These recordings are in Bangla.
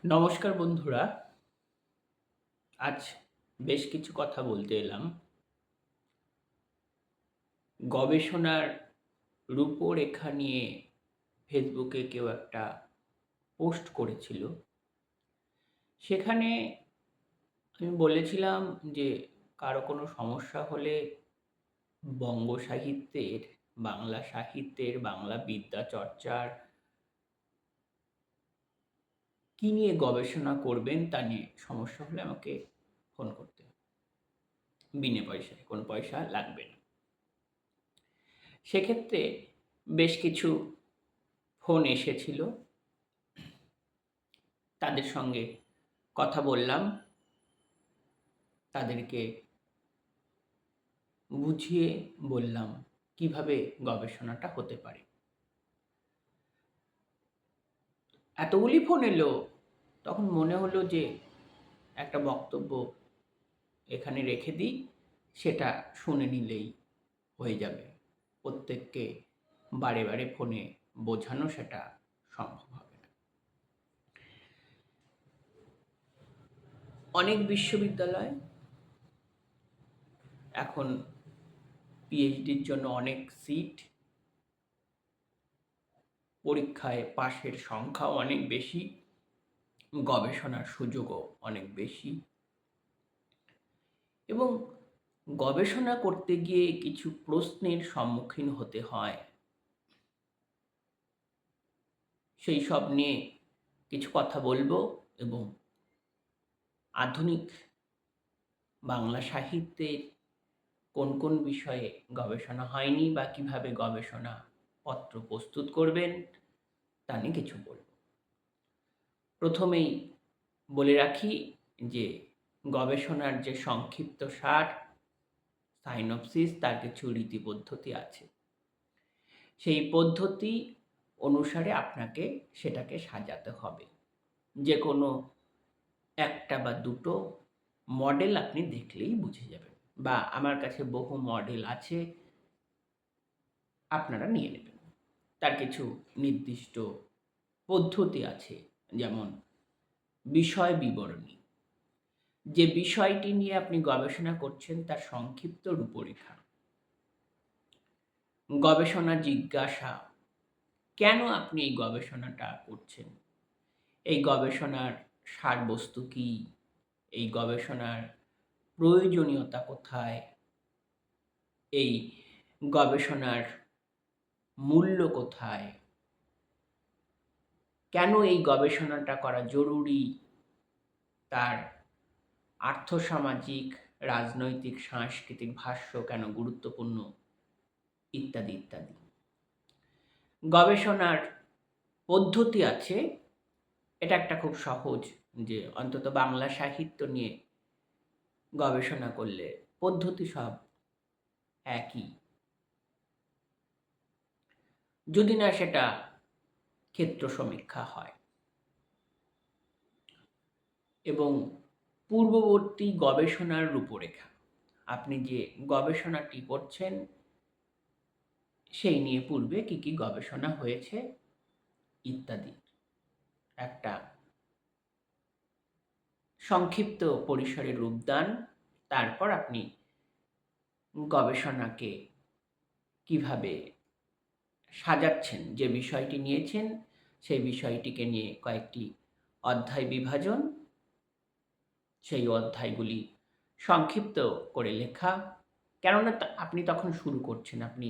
নমস্কার বন্ধুরা। আজ বেশ কিছু কথা বলতে এলাম। গবেষণার রূপরেখা নিয়ে ফেসবুকে কেউ একটা পোস্ট করেছিল। সেখানে আমি বলেছিলাম যে কারো কোনো সমস্যা হলে বঙ্গ সাহিত্যের, বাংলা সাহিত্যের, বাংলা বিদ্যা চর্চার কী নিয়ে গবেষণা করবেন তা নিয়ে সমস্যা হলে আমাকে ফোন করতে হবে। বিনে পয়সায়, কোনো পয়সা লাগবে না। সেক্ষেত্রে বেশ কিছু ফোন এসেছিল, তাদের সঙ্গে কথা বললাম, তাদেরকে বুঝিয়ে বললাম কিভাবে গবেষণাটা হতে পারে। এতগুলি ফোন এলো, তখন মনে হলো যে একটা বক্তব্য এখানে রেখে দিই, সেটা শুনে নিলেই হয়ে যাবে। প্রত্যেককে বারে বারে ফোনে বোঝানো সেটা সম্ভব হবে না। অনেক বিশ্ববিদ্যালয় এখন পিএইচডির জন্য অনেক সিট, পরীক্ষায় পাশের সংখ্যাও অনেক বেশি, গবেষণার সুযোগও অনেক বেশি, এবং গবেষণা করতে গিয়ে কিছু প্রশ্নের সম্মুখীন হতে হয়। সেই সব নিয়ে কিছু কথা বলবো, এবং আধুনিক বাংলা সাহিত্যের কোন কোন বিষয়ে গবেষণা হয়নি বা কিভাবে গবেষণা পত্র প্রস্তুত করবেন তা নিয়ে কিছু বলবো। প্রথমেই বলে রাখি যে গবেষণার যে সংক্ষিপ্ত সার, সাইনপসিস, তার কিছু রীতি পদ্ধতি আছে। সেই পদ্ধতি অনুসারে আপনাকে সেটাকে সাজাতে হবে। যে কোনো একটা বা দুটো মডেল আপনি দেখলেই বুঝে যাবেন, বা আমার কাছে বহু মডেল আছে, আপনারা নিয়ে নেবেন। তার কিছু নির্দিষ্ট পদ্ধতি আছে, যেমন বিষয় বিবরণী। যে বিষয়টি নিয়ে আপনি গবেষণা করছেন তার সংক্ষিপ্ত রূপরেখা। গবেষণা জিজ্ঞাসা, কেন আপনি এই গবেষণাটা করছেন? এই গবেষণার সারবস্তু কী? এই গবেষণার প্রয়োজনীয়তা কোথায়? এই গবেষণার মূল্য কোথায়? কেন এই গবেষণাটা করা জরুরি? তার আর্থসামাজিক, রাজনৈতিক, সাংস্কৃতিক ভাষ্য কেন গুরুত্বপূর্ণ? ইত্যাদি ইত্যাদি। গবেষণার পদ্ধতি আছে। এটা একটা খুব সহজ, যে অন্তত বাংলা সাহিত্য নিয়ে গবেষণা করলে পদ্ধতি সব একই, যদি না সেটা ক্ষেত্র সমীক্ষা হয়। এবং পূর্ববর্তী গবেষণার রূপরেখা, আপনি যে গবেষণাটি করছেন সেই নিয়ে পূর্বে কী কী গবেষণা হয়েছে ইত্যাদি একটা সংক্ষিপ্ত পরিসরে রূপদান। তারপর আপনি গবেষণাকে কিভাবে সাজাচ্ছেন, যে বিষয়টি নিয়েছেন সেই বিষয়টিকে নিয়ে কয়েকটি অধ্যায় বিভাজন, সেই অধ্যায়গুলি সংক্ষিপ্ত করে লেখা। কেননা আপনি তখন শুরু করছেন, আপনি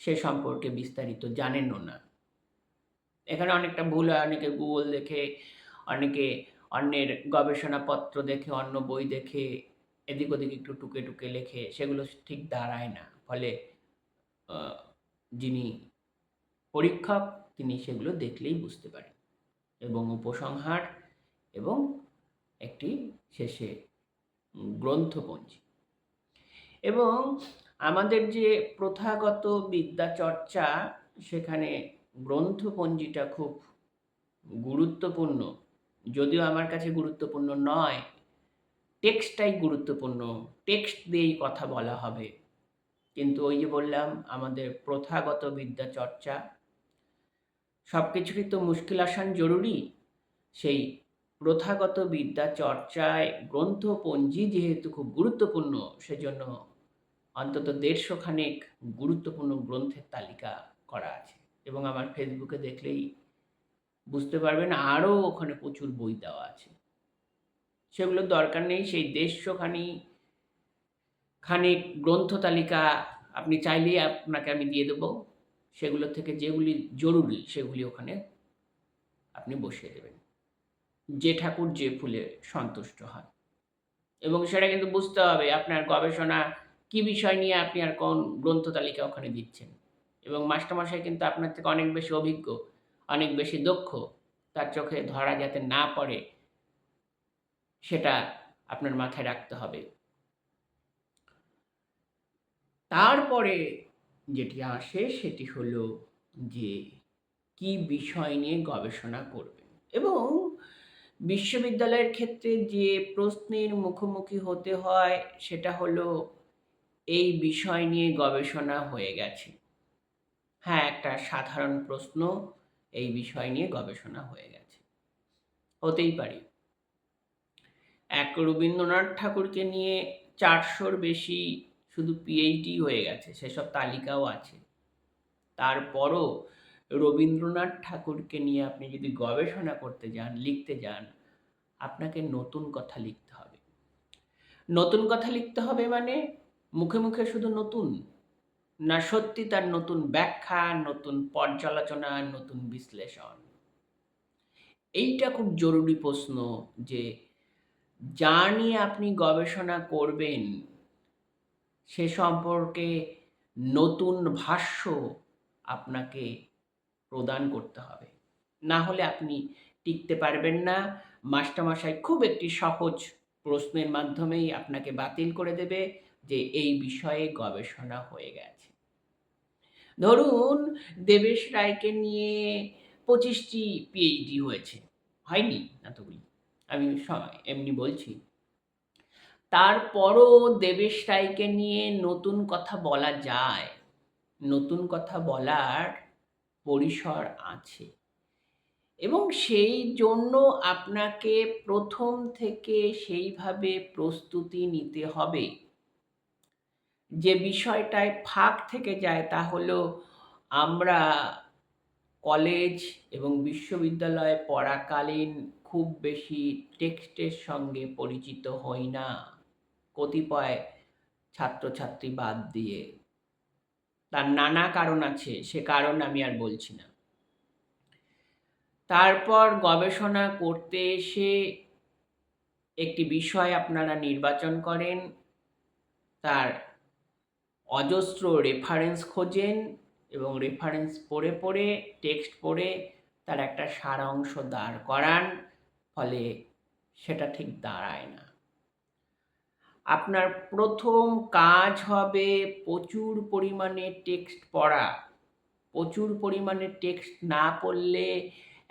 সে সম্পর্কে বিস্তারিত জানেনও না। এখানে অনেকটা ভুল হয়, অনেকে গুগল দেখে, অনেকে অন্যের গবেষণাপত্র দেখে, অন্য বই দেখে এদিক ওদিক একটু টুকে টুকে লেখে, সেগুলো ঠিক দাঁড়ায় না। ফলে যিনি পরীক্ষক তিনি সেগুলো দেখলেই বুঝতে পারেন, এবং উপসংহার এবং একটি শেষে গ্রন্থপঞ্জি। এবং আমাদের যে প্রথাগত বিদ্যা চর্চা, সেখানে গ্রন্থপঞ্জিটা খুব গুরুত্বপূর্ণ। যদিও আমার কাছে গুরুত্বপূর্ণ নয়, টেক্সটটাই গুরুত্বপূর্ণ, টেক্সট দিয়েই কথা বলা হবে। কিন্তু ওই যে বললাম, আমাদের প্রথাগত বিদ্যা চর্চা, সব কিছুরই তো মুশকিল আসান জরুরি। সেই প্রথাগত বিদ্যা চর্চায় গ্রন্থপঞ্জি যেহেতু খুব গুরুত্বপূর্ণ, সেজন্য অন্তত ১৫০ খানেক গুরুত্বপূর্ণ গ্রন্থের তালিকা করা আছে এবং আমার ফেসবুকে দেখলেই বুঝতে পারবেন আরও ওখানে প্রচুর বই দেওয়া আছে। সেগুলোর দরকার নেই, সেই ১৫০ খানেক গ্রন্থ তালিকা আপনি চাইলেই আপনাকে আমি দিয়ে দেবো। সেগুলো থেকে যেগুলি জরুরি সেগুলি ওখানে আপনি বসিয়ে দেবেন। যে ঠাকুর যে ফুলে সন্তুষ্ট হয়। এবং সেটা কিন্তু বুঝতে হবে আপনার গবেষণা কী বিষয় নিয়ে আপনি আর কোন গ্রন্থ তালিকা ওখানে দিচ্ছেন। এবং মাস্টারমশাই কিন্তু আপনার থেকে অনেক বেশি অভিজ্ঞ, অনেক বেশি দক্ষ। তার চোখে ধরা যাতে না পড়ে সেটা আপনার মাথায় রাখতে হবে। তারপরে যেটি আসে সেটি হলো যে কী বিষয় নিয়ে গবেষণা করবেন এবং বিশ্ববিদ্যালয়ের ক্ষেত্রে যে প্রশ্নের মুখোমুখি হতে হয় সেটা হলো এই বিষয় নিয়ে গবেষণা হয়ে গেছে। হ্যাঁ, একটা সাধারণ প্রশ্ন, এই বিষয় নিয়ে গবেষণা হয়ে গেছে। হতেই পারে। এক রবীন্দ্রনাথ ঠাকুরকে নিয়ে ৪০০-র বেশি শুধু পিএইচডি হয়ে গেছে, সেসব তালিকাও আছে। তারপরও রবীন্দ্রনাথ ঠাকুরকে নিয়ে আপনি যদি গবেষণা করতে যান, লিখতে যান, আপনাকে নতুন কথা লিখতে হবে। নতুন কথা লিখতে হবে মানে মুখে মুখে শুধু নতুন, না সত্যি তার নতুন ব্যাখ্যা, নতুন পর্যালোচনা, নতুন বিশ্লেষণ। এইটা খুব জরুরি প্রশ্ন যে যা নিয়ে আপনি গবেষণা করবেন সে সম্পর্কে নতুন ভাষ্য আপনাকে প্রদান করতে হবে। না হলে আপনি টিকতে পারবেন না। মাস্টারমশাই খুব একটি সহজ প্রশ্নের মাধ্যমেই আপনাকে বাতিল করে দেবে যে এই বিষয়ে গবেষণা হয়ে গেছে। ধরুন দেবেশ রায়কে নিয়ে ২৫টি পিএইচডি হয়েছে, হয়নি এতগুলি, আমি এমনি বলছি। তারপরও দেবেশ রায়কে নিয়ে নতুন কথা বলা যায়, নতুন কথা বলার পরিসর আছে এবং সেই জন্য আপনাকে প্রথম থেকে সেইভাবে প্রস্তুতি নিতে হবে। যে বিষয়টায় ফাঁক থেকে যায় তা হলো আমরা কলেজ এবং বিশ্ববিদ্যালয়ে পড়াকালীন খুব বেশি টেক্সটের সঙ্গে পরিচিত হই না, কতিপয় ছাত্রছাত্রী বাদ দিয়ে। তার নানা কারণ আছে, সে কারণ আমি আর বলছি না। তারপর গবেষণা করতে এসে একটি বিষয় আপনারা নির্বাচন করেন, তার অজস্র রেফারেন্স খোঁজেন এবং রেফারেন্স পড়ে পড়ে, টেক্সট পড়ে তার একটা সারাংশ দাঁড় করান, ফলে সেটা ঠিক দাঁড়ায় না। আপনার প্রথম কাজ হবে প্রচুর পরিমাণে টেক্সট পড়া। প্রচুর পরিমাণে টেক্সট না পড়লে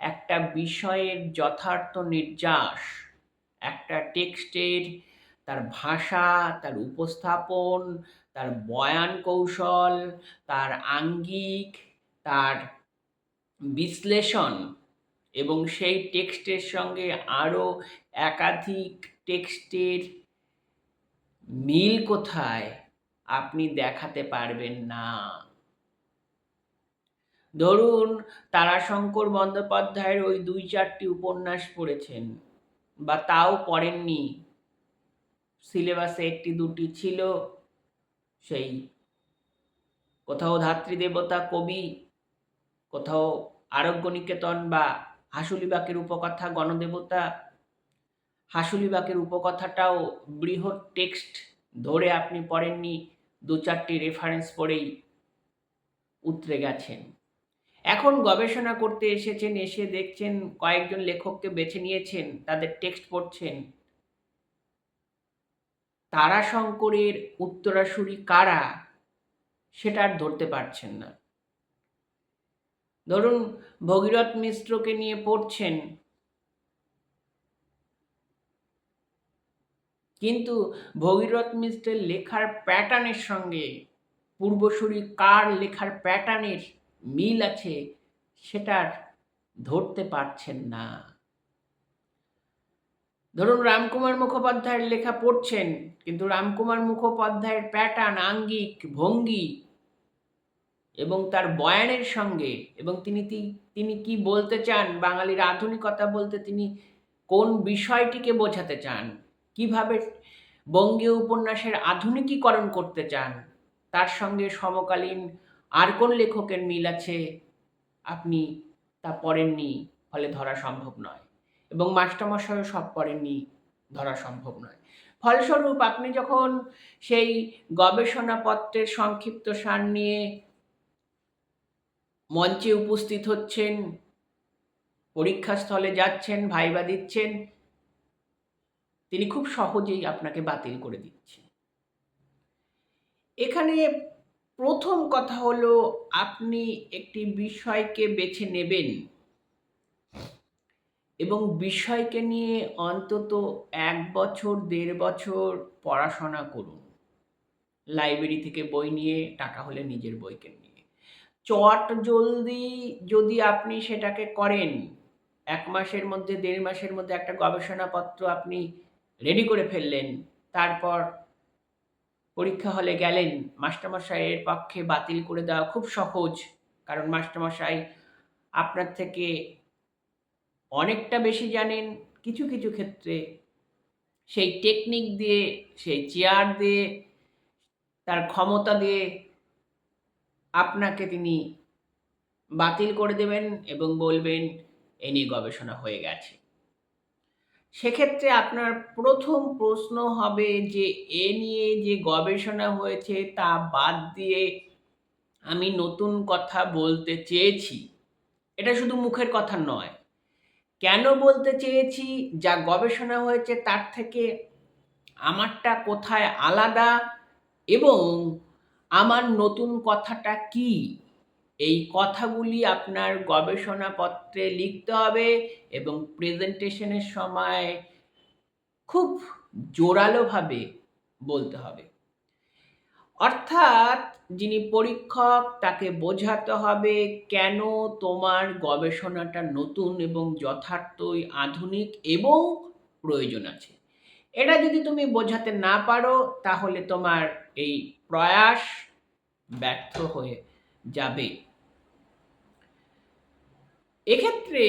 একটা বিষয়ের যথার্থ নির্যাস, একটা টেক্সটের তার ভাষা, তার উপস্থাপন, তার বয়ান কৌশল, তার আঙ্গিক, তার বিশ্লেষণ এবং সেই টেক্সটের সঙ্গে আরও একাধিক টেক্সটের মিল কোথায় আপনি দেখাতে পারবেন না। ধরুন তারাশঙ্কর বন্দ্যোপাধ্যায়ের ওই ২-৪টি উপন্যাস পড়েছেন বা তাও পড়েননি, সিলেবাসে ১-২টি ছিল, সেই কোথাও ধাত্রীদেবতা কবি, কোথাও আরোগ্যনিকেতন বা হাসুলিবাকের উপকথা গণদেবতা। হাসুলিবাকের উপকথাটাও বৃহৎ টেক্সট ধরে আপনি পড়েননি, ২-৪টি রেফারেন্স পড়েই উতরে গেছেন। এখন গবেষণা করতে এসেছেন, এসে দেখছেন কয়েকজন লেখককে বেছে নিয়েছেন, তাদের টেক্সট পড়ছেন। তারাশঙ্করের উত্তরাসুরি কারা সেটা আর ধরতে পারছেন না। ধরুন ভগীরথ মিশ্রকে নিয়ে পড়ছেন, কিন্তু ভগীরথ মিশ্রের লেখার প্যাটার্নের সঙ্গে পূর্বসূরি কার লেখার প্যাটার্নের মিল আছে সেটা ধরতে পারছেন না। ধরুন রামকুমার মুখোপাধ্যায়ের লেখা পড়ছেন, কিন্তু রামকুমার মুখোপাধ্যায়ের প্যাটার্ন, আঙ্গিক, ভঙ্গি এবং তার বয়ানের সঙ্গে এবং তিনি কি বলতে চান, বাঙালির আধুনিকতা বলতে তিনি কোন বিষয়টিকে বোঝাতে চান, কিভাবে বঙ্গীয় উপন্যাসের আধুনিকীকরণ করতে চান, তার সঙ্গে সমকালীন আর কোন লেখকের মিল আছে আপনি তা পড়েননি, ফলে ধরা সম্ভব নয়। এবং মাস্টারমশাইও সব পড়েননি, ধরা সম্ভব নয়। ফলস্বরূপ আপনি যখন সেই গবেষণাপত্রের সংক্ষিপ্তসার নিয়ে মঞ্চে উপস্থিত হচ্ছেন, পরীক্ষাস্থলে যাচ্ছেন, ভাইবা দিচ্ছেন, তিনি খুব সহজেই আপনাকে বাতিল করে দিচ্ছেন। এখানে প্রথম কথা হলো, আপনি একটি বিষয়কে বেছে নেবেন এবং বিষয়কে নিয়ে অন্তত ১ বছর ১.৫ বছর পড়াশোনা করুন। লাইব্রেরি থেকে বই নিয়ে, টাকা হলে নিজের বইকে নিয়ে। চটজলদি যদি আপনি সেটাকে করেন, ১ মাসের মধ্যে ১.৫ মাসের মধ্যে একটা গবেষণাপত্র আপনি রেডি করে ফেললেন, তারপর পরীক্ষা হলে গেলেন, মাস্টারমশাইয়ের পক্ষে বাতিল করে দেওয়া খুব সহজ। কারণ মাস্টারমশাই আপনার থেকে অনেকটা বেশি জানেন। কিছু কিছু ক্ষেত্রে সেই টেকনিক দিয়ে, সেই চেয়ার দিয়ে, তার ক্ষমতা দিয়ে আপনাকে তিনি বাতিল করে দেবেন এবং বলবেন এ নিয়ে গবেষণা হয়ে গেছে। সেক্ষেত্রে আপনার প্রথম প্রশ্ন হবে যে এ নিয়ে যে গবেষণা হয়েছে তা বাদ দিয়ে আমি নতুন কথা বলতে চেয়েছি, এটা শুধু মুখের কথা নয়। কেন বলতে চেয়েছি, যা গবেষণা হয়েছে তার থেকে আমারটা কোথায় আলাদা এবং আমার নতুন কথাটা কি, এই কথাগুলি আপনার গবেষণাপত্রে লিখতে হবে এবং প্রেজেন্টেশনের সময় খুব জোরালোভাবে বলতে হবে। অর্থাৎ যিনি পরীক্ষক তাকে বোঝাতে হবে কেন তোমার গবেষণাটা নতুন এবং যথার্থই আধুনিক এবং প্রয়োজন আছে। এটা যদি তুমি বোঝাতে না পারো, তাহলে তোমার এই প্রয়াস ব্যর্থ হয়ে যাবে। এক্ষেত্রে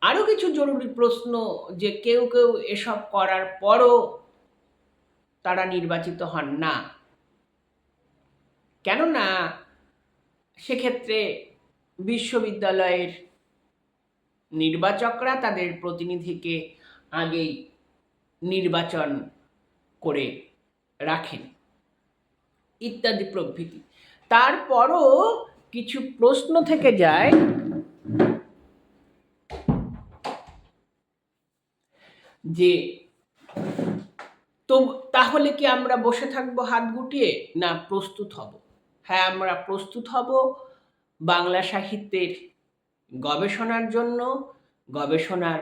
আরো কিছু জরুরি প্রশ্ন, যে কেউ কেউ এসব করার পরও তারা নির্বাচিত হন না। কেননা সেক্ষেত্রে বিশ্ববিদ্যালয়ের নির্বাচকরা তাদের প্রতিনিধিকে আগেই নির্বাচন করে রাখেন, ইত্যাদি প্রভৃতি। তারপরও কিছু প্রশ্ন থেকে যায় যে তো তাহলে কি আমরা বসে থাকবো হাত গুটিয়ে, না প্রস্তুত হব? হ্যাঁ, আমরা প্রস্তুত হব বাংলা সাহিত্যের গবেষণার জন্য, গবেষণার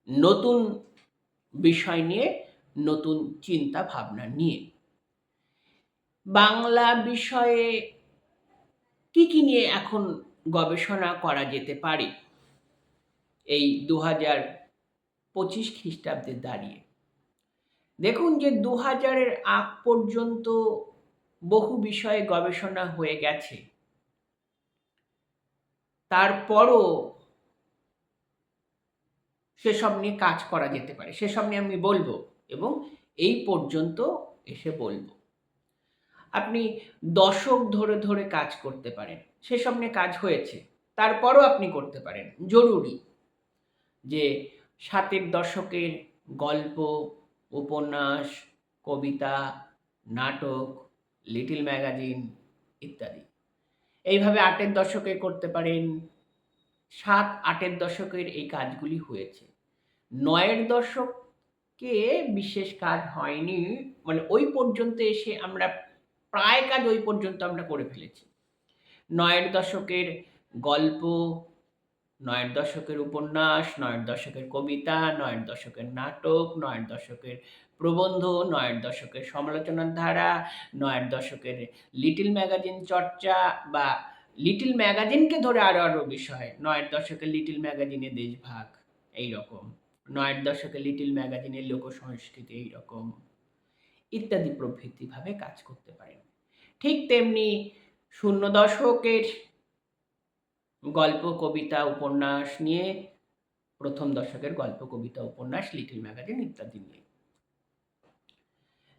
নতুন বিষয় নিয়ে, নতুন চিন্তা ভাবনা নিয়ে। বাংলা বিষয়ে কি নিয়ে এখন গবেষণা করা যেতে পারে এই 2025 খ্রিস্টাব্দে দাঁড়িয়ে? দেখুন যে 2000-এর আগ পর্যন্ত বহু বিষয়ে গবেষণা হয়ে গেছে, তারপরও সেসব নিয়ে কাজ করা যেতে পারে, সেসব নিয়ে আমি বলবো এবং এই পর্যন্ত এসে বলবো। আপনি দশক ধরে ধরে কাজ করতে পারেন, সেসব নিয়ে কাজ হয়েছে, তারপরও আপনি করতে পারেন। জরুরি যে 60-এর দশকের গল্প, উপন্যাস, কবিতা, নাটক, লিটল ম্যাগাজিন ইত্যাদি। এইভাবে 8-এর দশকে করতে পারেন। 7-8-এর দশকের এই কাজগুলি হয়েছে। 9-এর দশকে বিশেষ কাজ হয়নি, মানে ওই পর্যন্ত এসে আমরা প্রায় কাজ ওই পর্যন্ত আমরা করে ফেলেছি। 9-এর দশকের গল্প, 9-এর দশকের উপন্যাস, 9-এর দশকের কবিতা, 9-এর দশকের নাটক, 9-এর দশকের প্রবন্ধ, 9-এর দশকের সমালোচনার ধারা, 9-এর দশকের লিটল ম্যাগাজিন চর্চা বা লিটল ম্যাগাজিনকে ধরে আরো আরো বিষয়, ৯-এর দশকে লিটল ম্যাগাজিনে দেশভাগ এইরকম, ৯-এর দশকে লিটল ম্যাগাজিনের লোকসংস্কৃতি এইরকম ইত্যাদি প্রভৃতি ভাবে কাজ করতে পারেন। ঠিক তেমনি ০ দশকের গল্প, কবিতা, উপন্যাস নিয়ে ১ম দশকের গল্প, কবিতা, উপন্যাস, লিটল ম্যাগাজিন ইত্যাদি নিয়ে।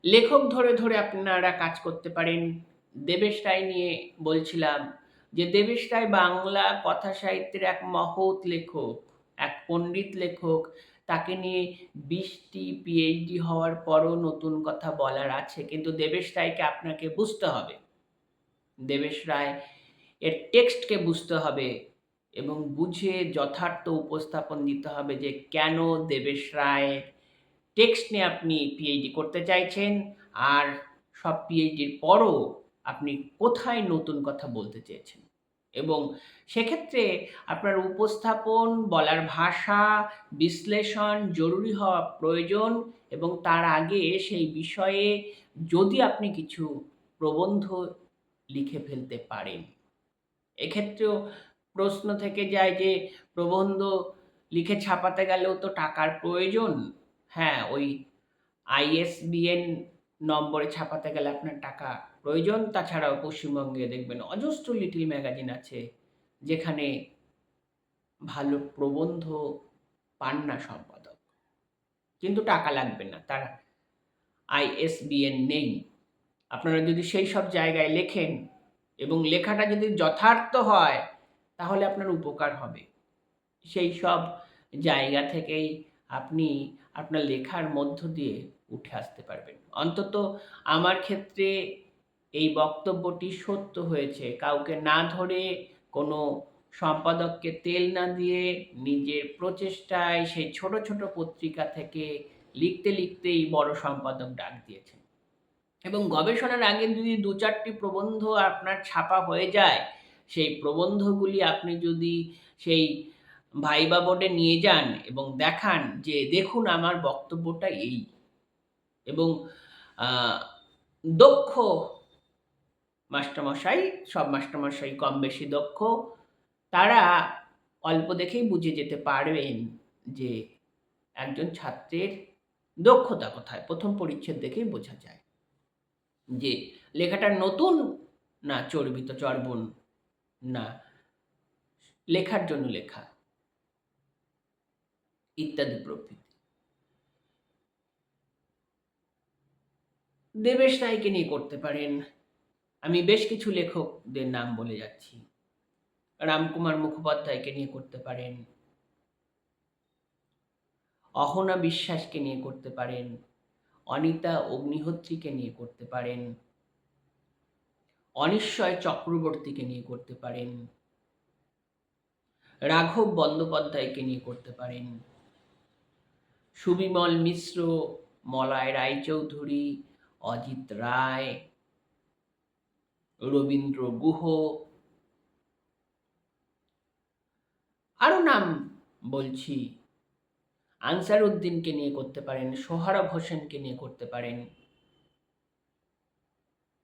লেখক ধরে ধরে আপনারা কাজ করতে পারেন। দেবেশ রায় নিয়ে বলছিলাম যে দেবেশ রায় বাংলা কথা সাহিত্যের এক মহৎ লেখক, এক পণ্ডিত লেখক। তাকে নিয়ে ২০টি পিএইচডি হওয়ার পরও নতুন কথা বলার আছে, কিন্তু দেবেশ রায়কে আপনাকে বুঝতে হবে। দেবেশ রায় এর টেক্সটকে বুঝতে হবে এবং বুঝে যথার্থ উপস্থাপন দিতে হবে যে কেন দেবেশ রায়ের টেক্সট নিয়ে আপনি পিএইচডি করতে চাইছেন, আর সব পিএইচডির পরও আপনি কোথায় নতুন কথা বলতে চেয়েছেন। এবং সেক্ষেত্রে আপনার উপস্থাপন, বলার ভাষা, বিশ্লেষণ জরুরি হওয়া প্রয়োজন এবং তার আগে সেই বিষয়ে যদি আপনি কিছু প্রবন্ধ লিখে ফেলতে পারেন। এক্ষেত্রেও প্রশ্ন থেকে যায় যে প্রবন্ধ লিখে ছাপাতে গেলেও তো টাকার প্রয়োজন। হ্যাঁ, ওই আইএসবিএন নম্বরে ছাপাতে গেলে আপনার টাকা প্রয়োজন। তাছাড়াও পশ্চিমবঙ্গে দেখবেন অজস্র লিটল ম্যাগাজিন আছে যেখানে ভালো প্রবন্ধ পান না সম্পাদক, কিন্তু টাকা লাগবে না, তার আইএসবিএন নেই। আপনারা যদি সেই সব জায়গায় লেখেন এবং লেখাটা যদি যথার্থ হয় তাহলে আপনার উপকার হবে। সেই সব জায়গা থেকেই আপনি আপনার লেখার মধ্য দিয়ে উঠে আসতে পারবেন। অন্তত আমার ক্ষেত্রে এই বক্তব্যটি সত্য হয়েছে। কাউকে না ধরে, কোনো সম্পাদককে তেল না দিয়ে নিজের প্রচেষ্টায় সেই ছোট ছোট পত্রিকা থেকে লিখতে লিখতেই বড় সম্পাদক ডাক দিয়েছেন। এবং গবেষণার আগে যদি ২-৪টি প্রবন্ধ আপনার ছাপা হয়ে যায়, সেই প্রবন্ধগুলি আপনি যদি সেই ভাইবা বোর্ডে নিয়ে যান এবং দেখান যে দেখুন আমার বক্তব্যটা এই, এবং দক্ষ মাস্টারমশাই, সব মাস্টারমশাই কম বেশি দক্ষ, তারা অল্প দেখেই বুঝে যেতে পারবেন যে একজন ছাত্রের দক্ষতা কোথায়। ১ম পরিচ্ছেদ দেখেই বোঝা যায় যে লেখাটা নতুন না চর্বিত চর্বণ, না লেখার জন্য লেখা ইত্যাদি প্রভৃতি। দেবেশ রায়কে নিয়ে করতে পারেন। আমি বেশ কিছু লেখকদের নাম বলে যাচ্ছি। রামকুমার মুখোপাধ্যায়কে নিয়ে করতে পারেন, অহনা বিশ্বাসকে নিয়ে করতে পারেন, অনিতা অগ্নিহোত্রীকে নিয়ে করতে পারেন, অনিশ্চয় চক্রবর্তীকে নিয়ে করতে পারেন, রাঘব বন্দ্যোপাধ্যায়কে নিয়ে করতে পারেন, সুবিমল মিশ্র, মলয় রায়চৌধুরী, অজিত রায়, রবীন্দ্র গুহ, আরো নাম বলছি। আনসার উদ্দিনকে নিয়ে করতে পারেন, সোহরাব হোসেনকে নিয়ে করতে পারেন,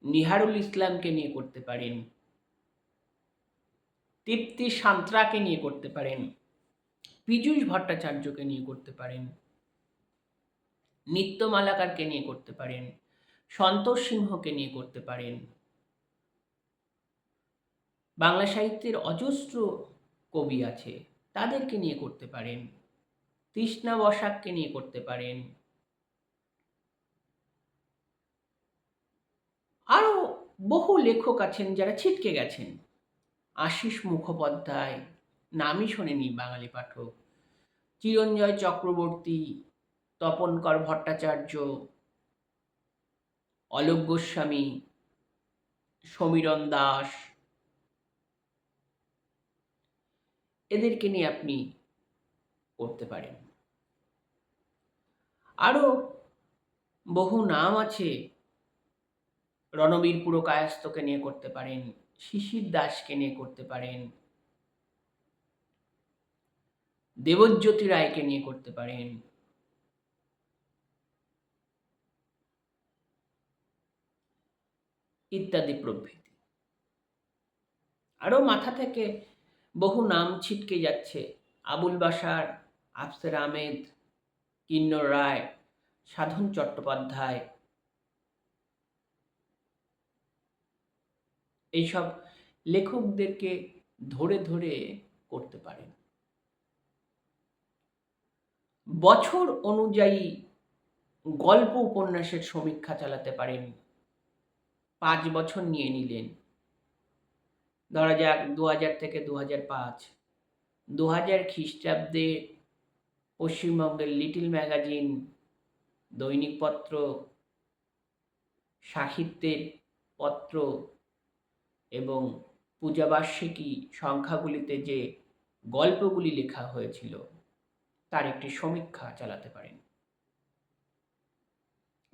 নিহারুল ইসলামকে নিয়ে করতে পারেন, তৃপ্তি সাঁতরাকে নিয়ে করতে পারেন, পীযূষ ভট্টাচার্যকে নিয়ে করতে পারেন, নিত্য মালাকারকে নিয়ে করতে পারেন, সন্তোষ সিংহকে নিয়ে করতে পারেন। বাংলা সাহিত্যের অজস্র কবি আছে, তাদেরকে নিয়ে করতে পারেন, তৃষ্ণা বসাককে নিয়ে করতে পারেন। আরও বহু লেখক আছেন যারা ছিটকে গেছেন। আশিস মুখোপাধ্যায়, নামই শোনেনি বাঙালি পাঠক, চিরঞ্জয় চক্রবর্তী, তপনকর ভট্টাচার্য, অলোক গোস্বামী, সমীরণ দাস, এদেরকে নিয়ে আপনি করতে পারেন। আরও বহু নাম আছে। রণবীর পুরকায়স্থকে নিয়ে করতে পারেন, শিশির দাসকে নিয়ে করতে পারেন, দেবজ্যোতি রায়কে নিয়ে করতে পারেন, ইত্যাদি প্রভৃতি। আরও মাথা থেকে বহু নাম ছিটকে যাচ্ছে। আবুল বাশার, আফসের আহমেদ, কিন্নর রায়, সাধন চট্টোপাধ্যায়, এইসব লেখকদেরকে ধরে ধরে করতে পারেন। বছর অনুযায়ী গল্প উপন্যাসের সমীক্ষা চালাতে পারেন। 5 বছর নিয়ে নিলেন, ধরা যাক 2000 থেকে 2005। 2000 খ্রিস্টাব্দে পশ্চিমবঙ্গের লিটল ম্যাগাজিন, দৈনিক পত্র, সাহিত্যের পত্র এবং পূজাবার্ষিকী সংখ্যাগুলিতে যে গল্পগুলি লেখা হয়েছিল তার একটি সমীক্ষা চালাতে পারেন।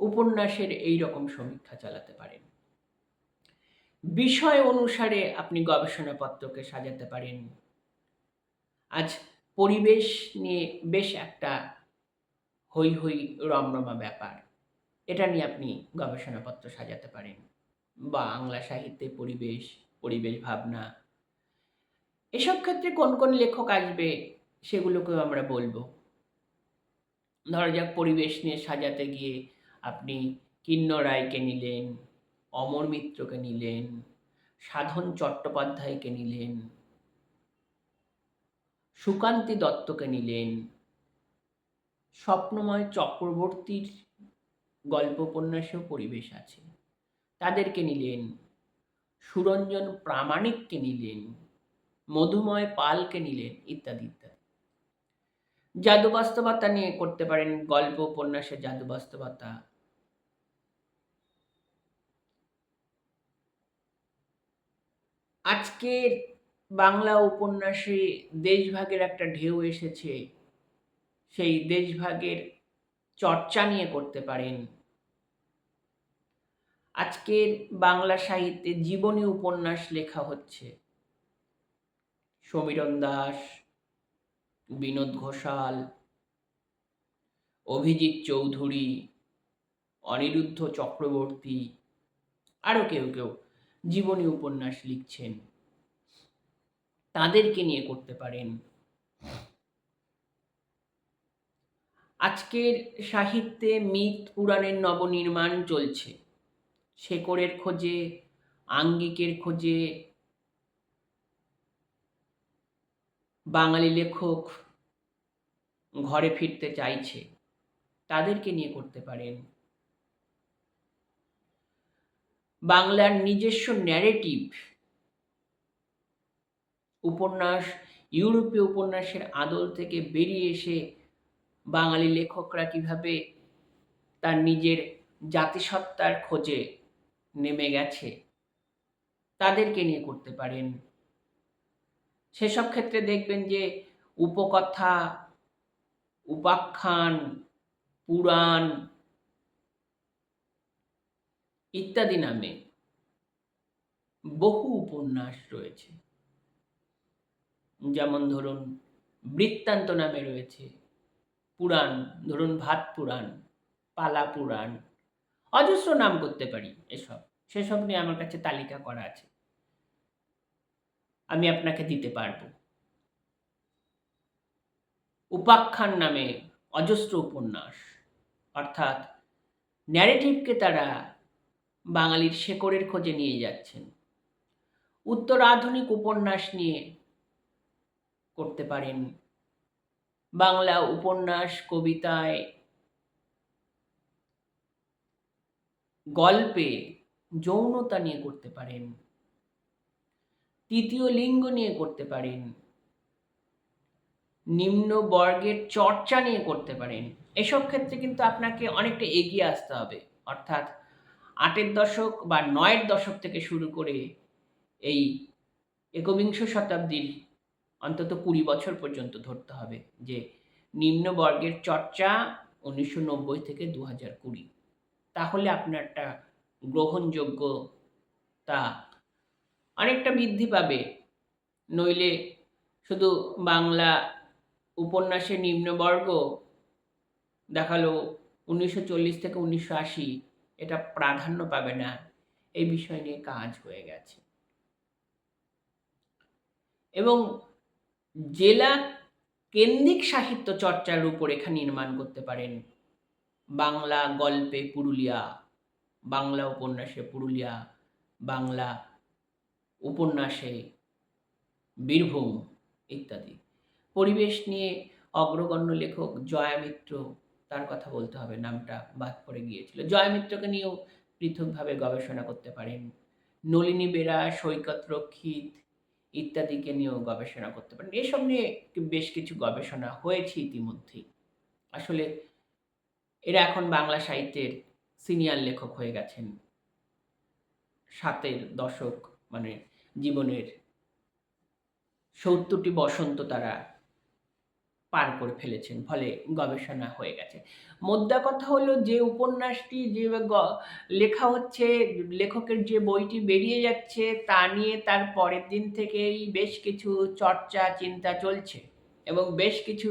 উপন্যাসের এই রকম সমীক্ষা চালাতে পারেন। বিষয় অনুসারে আপনি গবেষণাপত্রকে সাজাতে পারেন। আজ পরিবেশ নিয়ে বেশ একটা হৈ হৈ রমরমা ব্যাপার, এটা নিয়ে আপনি গবেষণাপত্র সাজাতে পারেন। বাংলা সাহিত্যে পরিবেশ, পরিবেশ ভাবনা, এসব ক্ষেত্রে কোন কোন লেখক আসবে সেগুলোকেও আমরা বলবো। ধরা যাক পরিবেশ নিয়ে সাজাতে গিয়ে আপনি কিন্নর রায়কে নিলেন, অমর মিত্রকে নিলেন, সাধন চট্টোপাধ্যায়কে নিলেন, সুকান্তি দত্তকে নিলেন, স্বপ্নময় চক্রবর্তীর গল্প উপন্যাসেও পরিবেশ আছে, তাদেরকে নিলেন, সুরঞ্জন প্রামাণিককে নিলেন, মধুময় পালকে নিলেন, ইত্যাদি ইত্যাদি। জাদু বাস্তবতা নিয়ে করতে পারেন গল্প উপন্যাসের জাদু বাস্তবতা। আজকের বাংলা উপন্যাসে দেশভাগের একটা ঢেউ এসেছে, সেই দেশভাগের চর্চা নিয়ে করতে পারেন। আজকের বাংলা সাহিত্যে জীবনী উপন্যাস লেখা হচ্ছে। সমীরণ দাস, বিনোদ ঘোষাল, অভিজিৎ চৌধুরী, অনিরুদ্ধ চক্রবর্তী, আরও কেউ কেউ জীবনী উপন্যাস লিখছেন, তাদেরকে নিয়ে করতে পারেন। আজকের সাহিত্যে মিথ পুরাণের নবনির্মাণ চলছে। শেকড়ের খোঁজে, আঙ্গিকের খোঁজে বাঙালি লেখক ঘরে ফিরতে চাইছে, তাদেরকে নিয়ে করতে পারেন। বাংলার নিজস্ব ন্যারেটিভ উপন্যাস, ইউরোপীয় উপন্যাসের আদল থেকে বেরিয়ে এসে বাঙালি লেখকরা কিভাবে তার নিজের জাতিসত্তার খোঁজে নেমে গেছে, তাদেরকে নিয়ে করতে পারেন। সেসব ক্ষেত্রে দেখবেন যে উপকথা, উপাখ্যান, পুরাণ ইত্যাদি নামে বহু উপন্যাস রয়েছে। যেমন ধরুন বৃত্তান্ত নামে রয়েছে পুরাণ, ধরুন ভাত পুরাণ, পালা পুরাণ, অজস্র নাম করতে পারি এসব। সেসব নিয়ে আমার কাছে তালিকা করা আছে, আমি আপনাকে দিতে পারব। উপাখ্যান নামে অজস্র উপন্যাস, অর্থাৎ ন্যারেটিভকে তারা বাঙালির শেকড়ের খোঁজে নিয়ে যাচ্ছেন। উত্তর আধুনিক উপন্যাস নিয়ে করতে পারেন। বাংলা উপন্যাস, কবিতায়, গল্পে যৌনতা নিয়ে করতে পারেন। তৃতীয় লিঙ্গ নিয়ে করতে পারেন। নিম্ন বর্গের চর্চা নিয়ে করতে পারেন। এসব ক্ষেত্রে কিন্তু আপনাকে অনেকটা এগিয়ে আসতে হবে, অর্থাৎ 8-এর দশক বা 9-এর দশক থেকে শুরু করে এই একবিংশ শতাব্দীর অন্তত 20 বছর পর্যন্ত ধরতে হবে যে নিম্ন বর্গের চর্চা 1990 থেকে 2020, তাহলে আপনার একটা গ্রহণযোগ্যতা অনেকটা বৃদ্ধি পাবে। নইলে শুধু বাংলা উপন্যাসের নিম্নবর্গ দেখালো 1940 থেকে 1980, এটা প্রাধান্য পাবে না। এই বিষয় নিয়ে কাজ হয়ে গেছে। এবং জেলা কেন্দ্রিক সাহিত্য চর্চার রূপরেখা নির্মাণ করতে পারেন। বাংলা গল্পে পুরুলিয়া, বাংলা উপন্যাসে পুরুলিয়া, বাংলা উপন্যাসে বীরভূম ইত্যাদি। পরিবেশ নিয়ে অগ্রগণ্য লেখক জয়া মিত্র, তার কথা বলতে হবে, নামটা বাদ পড়ে গিয়েছিল। জয়া মিত্রকে নিয়েও পৃথকভাবে গবেষণা করতে পারেন। নলিনী বেরা, সৈকত রক্ষিত ইত্যাদিকে নিয়েও গবেষণা করতে পারেন। এসব নিয়ে বেশ কিছু গবেষণা হয়েছে ইতিমধ্যেই। আসলে এরা এখন বাংলা সাহিত্যের সিনিয়র লেখক হয়ে গেছেন। 60-এর দশক, মানে জীবনের 70টি বসন্ত তারা পার করে ফেলেছেন, ফলে গবেষণা হয়ে গেছে। মোদ্দা কথা হলো, যে উপন্যাসটি যে লেখা হচ্ছে, লেখকের যে বইটি বেরিয়ে যাচ্ছে, তা নিয়ে তার পরের দিন থেকেই বেশ কিছু চর্চা চিন্তা চলছে এবং বেশ কিছু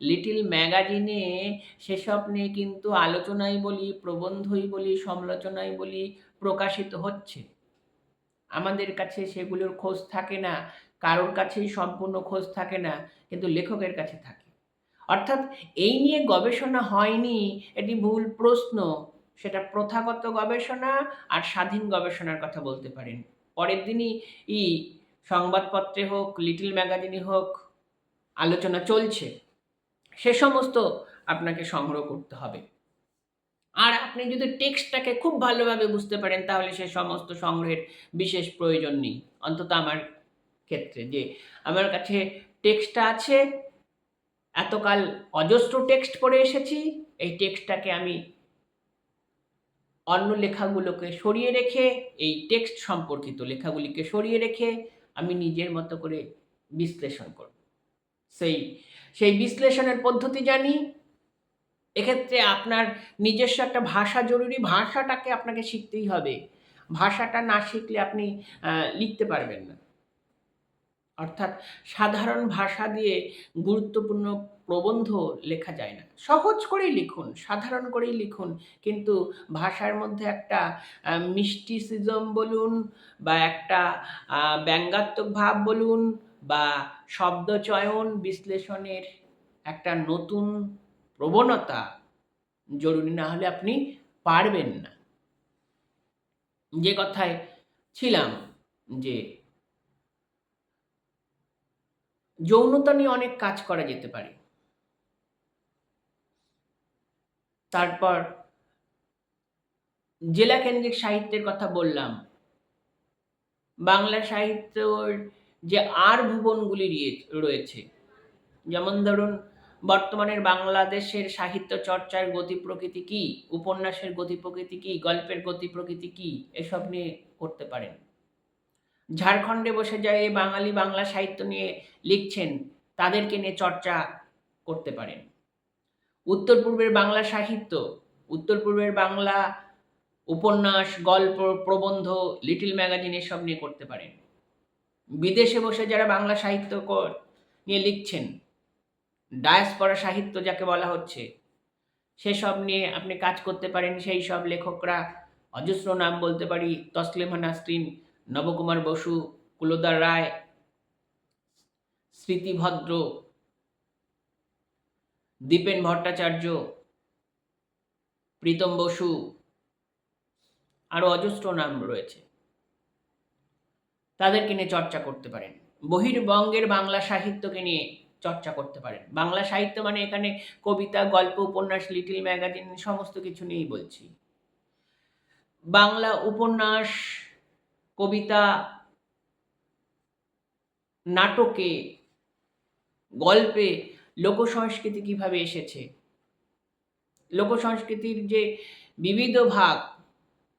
লিটল ম্যাগাজিনে সেসব নিয়ে কিন্তু আলোচনাই বলি, প্রবন্ধই বলি, সমালোচনাই বলি প্রকাশিত হচ্ছে। আমাদের কাছে সেগুলোর খোঁজ থাকে না, কারোর কাছেই সম্পূর্ণ খোঁজ থাকে না, কিন্তু লেখকের কাছে থাকে। অর্থাৎ এই নিয়ে গবেষণা হয়নি, এটি ভুল প্রশ্ন। সেটা প্রথাগত গবেষণা আর স্বাধীন গবেষণার কথা বলতে পারেন। পরের দিনই সংবাদপত্রে হোক, লিটল ম্যাগাজিনে হোক, আলোচনা চলছে। সে সমস্ত আপনাকে সংগ্রহ করতে হবে। আর আপনি যদি টেক্সটটাকে খুব ভালোভাবে বুঝতে পারেন, তাহলে সে সমস্ত সংগ্রহের বিশেষ প্রয়োজন নেই। অন্তত আমার ক্ষেত্রে, যে আমার কাছে টেক্সটটা আছে, এতকাল অজস্র টেক্সট পড়ে এসেছি, এই টেক্সটটাকে আমি অন্য লেখাগুলোকে সরিয়ে রেখে, এই টেক্সট সম্পর্কিত লেখাগুলিকে সরিয়ে রেখে আমি নিজের মতো করে বিশ্লেষণ করব। সেই বিশ্লেষণের পদ্ধতি জানি। এক্ষেত্রে আপনার নিজস্ব একটা ভাষা জরুরি। ভাষাটাকে আপনাকে শিখতেই হবে। ভাষাটা না শিখলে আপনি লিখতে পারবেন না। অর্থাৎ সাধারণ ভাষা দিয়ে গুরুত্বপূর্ণ প্রবন্ধ লেখা যায় না। সহজ করেই লিখুন, সাধারণ করেই লিখুন, কিন্তু ভাষার মধ্যে একটা মিস্টিসিজম বলুন, বা একটা ব্যঙ্গাত্মক ভাব বলুন, বা শব্দচয়ন বিশ্লেষণের একটা নতুন প্রবণতা জরুরি, না হলে আপনি পারবেন না। যে কথায় ছিলাম, যে যৌনতা নিয়ে অনেক কাজ করা যেতে পারে। তারপর জেলা কেন্দ্রিক সাহিত্যের কথা বললাম। বাংলা সাহিত্যর যে আর ভুবনগুলি রয়েছে, যেমন ধরুন বর্তমানের বাংলাদেশের সাহিত্য চর্চার গতি প্রকৃতি কী, উপন্যাসের গতি প্রকৃতি কী, গল্পের গতি প্রকৃতি কী, এসব নিয়ে করতে পারেন। ঝাড়খণ্ডে বসে যায় বাঙালি বাংলা সাহিত্য নিয়ে লিখছেন, তাদেরকে নিয়ে চর্চা করতে পারেন। উত্তর পূর্বের বাংলা সাহিত্য, উত্তর পূর্বের বাংলা উপন্যাস, গল্প, প্রবন্ধ, লিটল ম্যাগাজিন এসব নিয়ে করতে পারেন। বিদেশে বসে যারা বাংলা সাহিত্য নিয়ে লিখছেন, ডায়াসপরা সাহিত্য যাকে বলা হচ্ছে, সেসব নিয়ে আপনি কাজ করতে পারেন। সেই সব লেখকরা অজস্র নাম বলতে পারি: তসলিমা নাসরিন, নবকুমার বসু, কুলদার রায়, স্মৃতি ভদ্র, দীপেন ভট্টাচার্য, প্রীতম বসু, আরও অজস্র নাম রয়েছে। তাদেরকে নিয়ে চর্চা করতে পারেন। বহির্বঙ্গের বাংলা সাহিত্যকে নিয়ে চর্চা করতে পারেন। বাংলা সাহিত্য মানে এখানে কবিতা, গল্প, উপন্যাস, লিটল ম্যাগাজিন সমস্ত কিছু নিয়েই বলছি। বাংলা উপন্যাস, কবিতা, নাটকে, গল্পে লোকসংস্কৃতি কিভাবে এসেছে, লোকসংস্কৃতির যে বিবিধ ভাগ,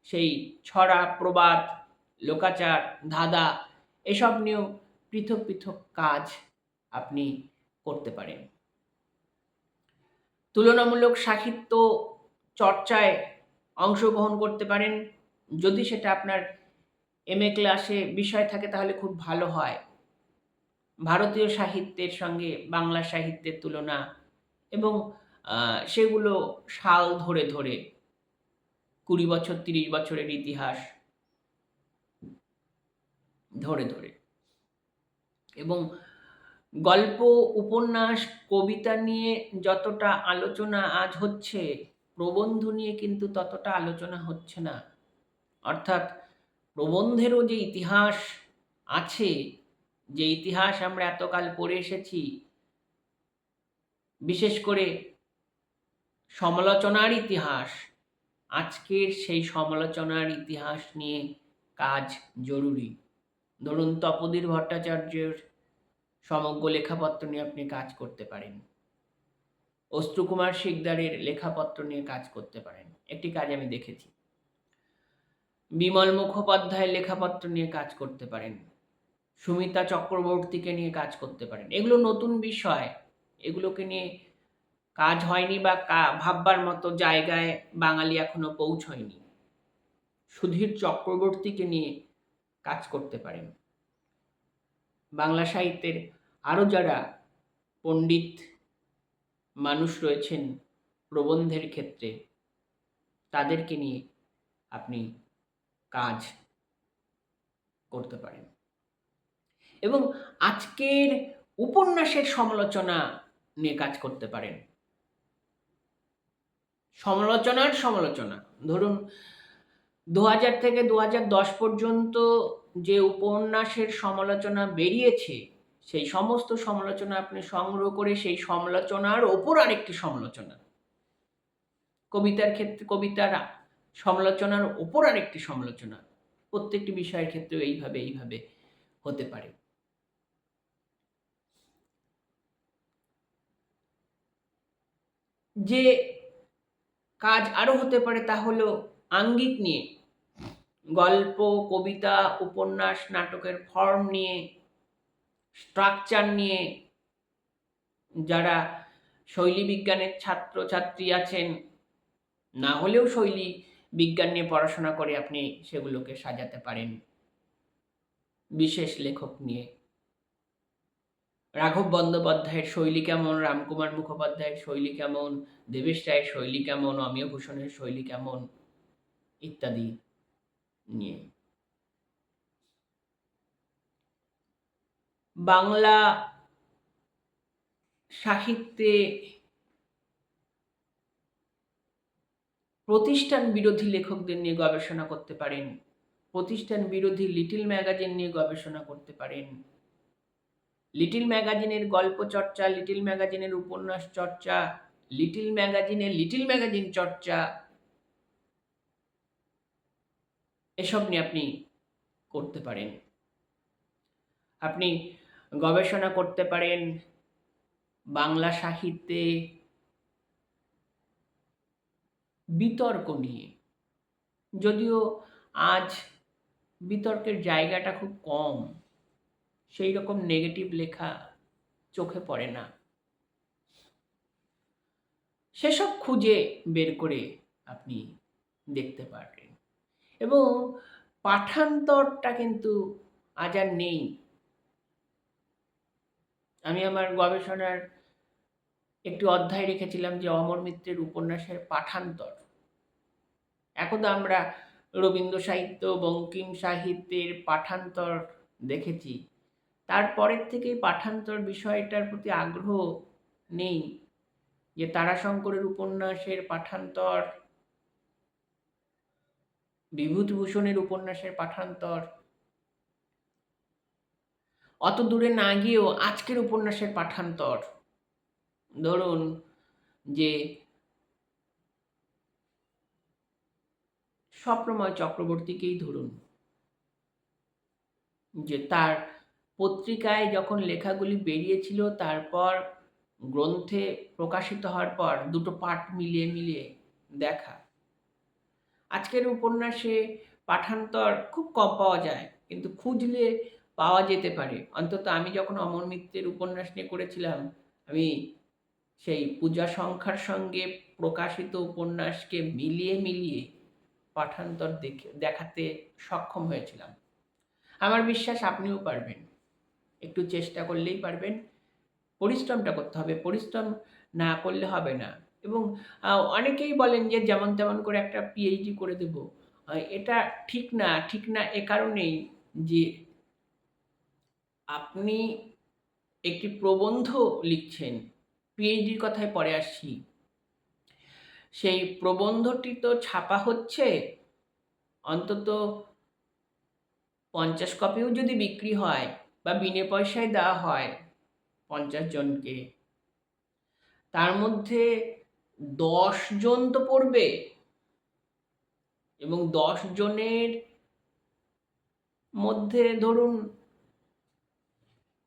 সেই ছড়া, প্রবাদ, লোকাচার, ধাঁধা, এসব নিয়েও পৃথক পৃথক কাজ আপনি করতে পারেন। তুলনামূলক সাহিত্য চর্চায় অংশগ্রহণ করতে পারেন। যদি সেটা আপনার MA ক্লাসে বিষয় থাকে তাহলে খুব ভালো হয়। ভারতীয় সাহিত্যের সঙ্গে বাংলা সাহিত্যের তুলনা, এবং সেগুলো সাল ধরে ধরে 20 বছর 30 বছরের ইতিহাস ধরে ধরে এবং গল্প, উপন্যাস, কবিতা নিয়ে যতটা আলোচনা আজ হচ্ছে, প্রবন্ধ নিয়ে কিন্তু ততটা আলোচনা হচ্ছে না। অর্থাৎ প্রবন্ধেরও যে ইতিহাস আছে, যে ইতিহাস আমরা এতকাল পড়ে এসেছি, বিশেষ করে সমালোচনার ইতিহাস, আজকের সেই সমালোচনার ইতিহাস নিয়ে কাজ জরুরি। ধরুন তপোধীর ভট্টাচার্যের সমগ্র লেখাপত্র নিয়ে আপনি কাজ করতে পারেন, অশ্রুকুমার শিকদারের লেখাপত্র নিয়ে কাজ করতে পারেন, একটি কাজ আমি দেখেছি। বিমল মুখোপাধ্যায়ের লেখাপত্র নিয়ে কাজ করতে পারেন, সুমিতা চক্রবর্তীকে নিয়ে কাজ করতে পারেন। এগুলো নতুন বিষয়, এগুলোকে নিয়ে কাজ হয়নি বা ভাববার মতো জায়গায় বাঙালি এখনো পৌঁছয়নি। সুধীর চক্রবর্তীকে নিয়ে কাজ করতে পারেন। বাংলা সাহিত্যের আরও যারা পণ্ডিত মানুষ রয়েছেন প্রবন্ধের ক্ষেত্রে, তাদেরকে নিয়ে আপনি কাজ করতে পারেন। এবং আজকের উপন্যাসের সমালোচনা নিয়ে কাজ করতে পারেন। সমালোচনা ধরুন 2000 থেকে 2010 পর্যন্ত যে উপন্যাসের সমালোচনা বেরিয়েছে, সেই সমস্ত সমালোচনা আপনি সংগ্রহ করে সেই সমালোচনার ওপর আরেকটি সমালোচনা, কবিতার ক্ষেত্রে কবিতার সমালোচনার ওপর আরেকটি সমালোচনা, প্রত্যেকটি বিষয়ের ক্ষেত্রে এইভাবে হতে পারে। যে কাজ আরও হতে পারে তা হলো আঙ্গিক নিয়ে, গল্প, কবিতা, উপন্যাস, নাটকের ফর্ম নিয়ে, স্ট্রাকচার নিয়ে। যারা শৈলী বিজ্ঞানের ছাত্রছাত্রী আছেন, না হলেও শৈলী বিজ্ঞান নিয়ে পড়াশোনা করে আপনি সেগুলোকে সাজাতে পারেন বিশেষ লেখক নিয়ে। রাঘব বন্দ্যোপাধ্যায়ের শৈলী কেমন, রামকুমার মুখোপাধ্যায়ের শৈলী কেমন, দেবেশ রায়ের শৈলী কেমন, অমিয় ভূষণের শৈলী কেমন, ইত্যাদি নিয়ে। বাংলা সাহিত্যে প্রতিষ্ঠান বিরোধী লেখকদের নিয়ে গবেষণা করতে পারেন, প্রতিষ্ঠান বিরোধী লিটল ম্যাগাজিন নিয়ে গবেষণা করতে পারেন। লিটল ম্যাগাজিনের গল্প চর্চা, লিটল ম্যাগাজিনের উপন্যাস চর্চা, লিটল ম্যাগাজিন চর্চা, এসব নিয়ে আপনি করতে পারেন। আপনি গবেষণা করতে পারেন বাংলা সাহিত্যে বিতর্ক নিয়ে, যদিও আজ বিতর্কের জায়গাটা খুব কম, সেই রকম নেগেটিভ লেখা চোখে পড়ে না। সেসব খুঁজে বের করে আপনি দেখতে পারবেন। এবং পাঠান্তরটা কিন্তু আজ আর নেই। আমি আমার গবেষণার একটি অধ্যায় রেখেছিলাম যে অমর মিত্রের উপন্যাসের পাঠান্তর। এখন আমরা রবীন্দ্র সাহিত্য, বঙ্কিম সাহিত্যের পাঠান্তর দেখেছি, তারপরের থেকেই পাঠান্তর বিষয়টার প্রতি আগ্রহ নেই। যে তারাশঙ্করের উপন্যাসের পাঠান্তর, বিভূতিভূষণের উপন্যাসের পাঠান্তর, অত দূরে না গিয়েও আজকের উপন্যাসের পাঠান্তর, ধরুন যে স্বপ্নময় চক্রবর্তীকেই ধরুন, যে তার পত্রিকায় যখন লেখাগুলি বেরিয়েছিল, তারপর গ্রন্থে প্রকাশিত হওয়ার পর দুটো পাঠ মিলিয়ে দেখা। আজকের উপন্যাসে পাঠান্তর খুব কম পাওয়া যায়, কিন্তু খুঁজলে পাওয়া যেতে পারে। অন্তত আমি যখন অমর মিত্রের উপন্যাস নিয়ে করেছিলাম, আমি সেই পূজা সংখ্যার সঙ্গে প্রকাশিত উপন্যাসকে মিলিয়ে পাঠান্তর দেখাতে সক্ষম হয়েছিলাম। আমার বিশ্বাস আপনিও পারবেন, একটু চেষ্টা করলেই পারবেন। পরিশ্রমটা করতে হবে, পরিশ্রম না করলে হবে না। এবং অনেকেই বলেন যে যেমন তেমন করে একটা পিএইচডি করে দেব, এটা ঠিক না এ কারণেই যে আপনি একটি প্রবন্ধ লিখছেন, পিএইচডির কথায় পরে আসছি। সেই প্রবন্ধটি তো ছাপা হচ্ছে, অন্তত 50 কপিও যদি বিক্রি হয় বা বিনে পয়সায় দেওয়া হয় 50 জনকে, তার মধ্যে 10 জন তো পড়বে, এবং 10 জনের মধ্যে ধরুন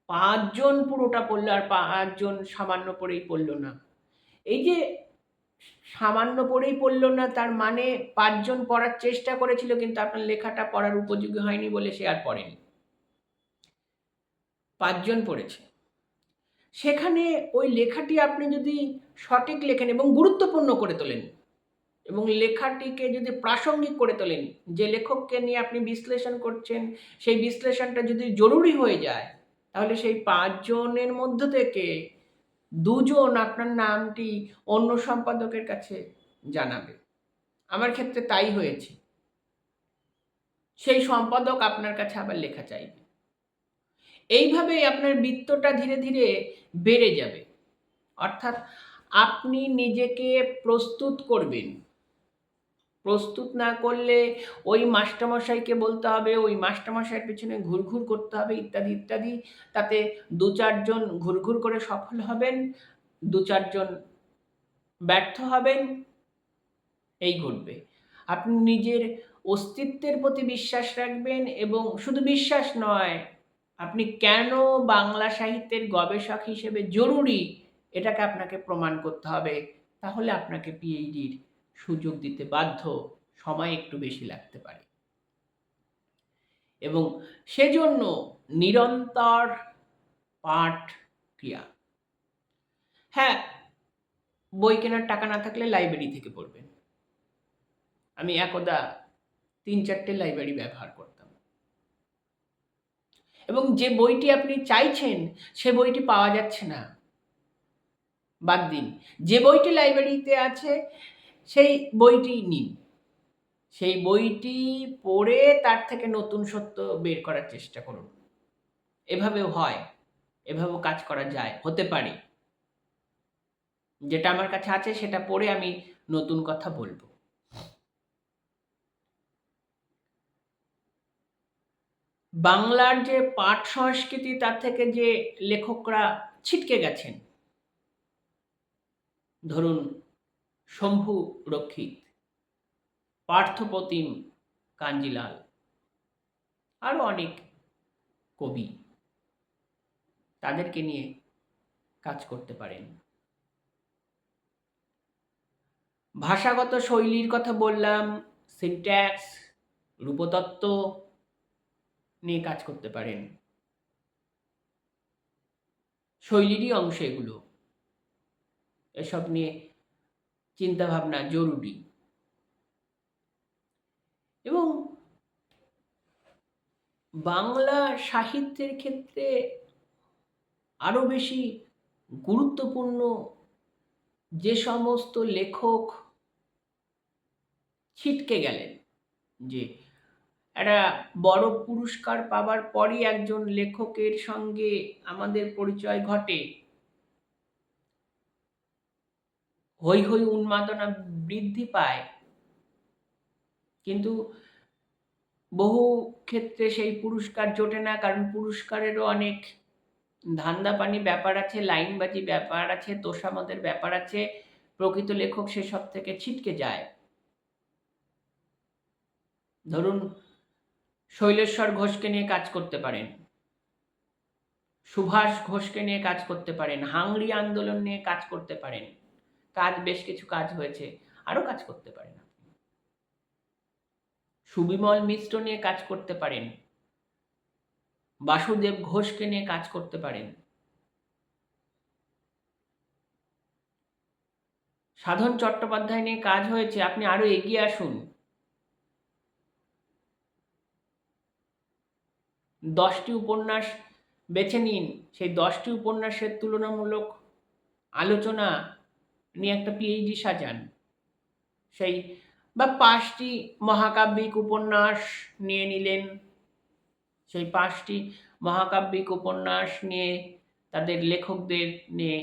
5 জন পুরোটা পড়লো আর 5 জন সামান্য পড়েই পড়লো না। এই যে সামান্য পড়েই পড়লো না, তার মানে 5 জন পড়ার চেষ্টা করেছিল, কিন্তু আপনার লেখাটা পড়ার উপযোগী হয়নি বলে সে আর পড়েনি। 5 জন পড়েছে। সেখানে ওই লেখাটি আপনি যদি সঠিক লেখেন এবং গুরুত্বপূর্ণ করে তোলেন, এবং লেখাটিকে যদি প্রাসঙ্গিক করে তোলেন, যে লেখককে নিয়ে আপনি বিশ্লেষণ করছেন, সেই বিশ্লেষণটা যদি জরুরি হয়ে যায়, তাহলে সেই 5 জনের মধ্য থেকে 2 জন আপনার নামটি অন্য সম্পাদকের কাছে জানাবে। আমার ক্ষেত্রে তাই হয়েছে। সেই সম্পাদক আপনার কাছে আবার লেখা চাইবে। এইভাবেই আপনার বৃত্তটা ধীরে ধীরে বেড়ে যাবে। অর্থাৎ আপনি নিজেকে প্রস্তুত করবেন। প্রস্তুত না করলে ওই মাস্টারমশাইকে বলতে হবে, ওই মাস্টারমশাইয়ের পেছনে ঘুরঘুর করতে হবে, ইত্যাদি ইত্যাদি। তাতে 2-4 জন ঘুরঘুর করে সফল হবেন, 2-4 জন ব্যর্থ হবেন, এই ঘটবে। আপনি নিজের অস্তিত্বের প্রতি বিশ্বাস রাখবেন, এবং শুধু বিশ্বাস নয়, আপনি কেন বাংলা সাহিত্যের গবেষক হিসেবে জরুরি, এটাকে আপনাকে প্রমাণ করতে হবে। তাহলে আপনাকে পিএইচডির সুযোগ দিতে বাধ্য। সময় একটু বেশি লাগতে পারে, এবং সেজন্য নিরন্তর পাঠ ক্রিয়া। হ্যাঁ, বই কেনার টাকা না থাকলে লাইব্রেরি থেকে পড়বেন। আমি একদা 3-4টে লাইব্রেরি ব্যবহার করতাম, এবং যে বইটি আপনি চাইছেন সে বইটি পাওয়া যাচ্ছে না, বাদ দিন। যে বইটি লাইব্রেরিতে আছে সেই বইটি নিন, সেই বইটি পড়ে তার থেকে নতুন সত্য বের করার চেষ্টা করুন। এভাবেও হয়, এভাবেও কাজ করা যায়, হতে পারে। যেটা আমার কাছে আছে সেটা পড়ে আমি নতুন কথা বলবো। বাংলার যে পাঠ সংস্কৃতি, তার থেকে যে লেখকরা ছিটকে গেছেন, ধরুন শম্ভু রক্ষিত, পার্থপ্রতিম কাঞ্জিলাল, আরও অনেক কবি, তাদেরকে নিয়ে কাজ করতে পারেন। ভাষাগত শৈলীর কথা বললাম, সিনট্যাক্স, রূপতত্ত্ব নিয়ে কাজ করতে পারেন। শৈলীরই অংশ এগুলো, এসব নিয়ে চিন্তাভাবনা জরুরি। এবং বাংলা সাহিত্যের ক্ষেত্রে আরও বেশি গুরুত্বপূর্ণ যে সমস্ত লেখক ছিটকে গেলেন, যে একটা বড় পুরস্কার পাবার পরই একজন লেখকের সঙ্গে আমাদের পরিচয় ঘটে, হৈ হৈ উন্মাদনা বৃদ্ধি পায়, কিন্তু বহু ক্ষেত্রে সেই পুরস্কার জোটে না, কারণ পুরস্কারেরও অনেক ধান্দাপানি ব্যাপার আছে, লাইনবাজি ব্যাপার আছে, তোষামদের ব্যাপার আছে। প্রকৃত লেখক সেসব থেকে ছিটকে যায়। ধরুন শৈলেশ্বর ঘোষকে নিয়ে কাজ করতে পারেন, সুভাষ ঘোষকে নিয়ে কাজ করতে পারেন, হাংরি আন্দোলন নিয়ে কাজ করতে পারেন। বেশ কিছু কাজ হয়েছে, আরও কাজ করতে পারেন। সুবিমল মিশ্র নিয়ে কাজ করতে পারেন, বাসুদেব ঘোষকে নিয়ে কাজ করতে পারেন। সাধন চট্টোপাধ্যায় নিয়ে কাজ হয়েছে, আপনি আরো এগিয়ে আসুন। 10টি উপন্যাস বেছে নিন, সেই 10টি উপন্যাসের তুলনামূলক আলোচনা নিয়ে একটা পিএইচডি সাজান। সেই বা 5টি মহাকাব্যিক উপন্যাস নিয়ে নিলেন, সেই 5টি মহাকাব্যিক উপন্যাস নিয়ে তাদের লেখকদের নিয়ে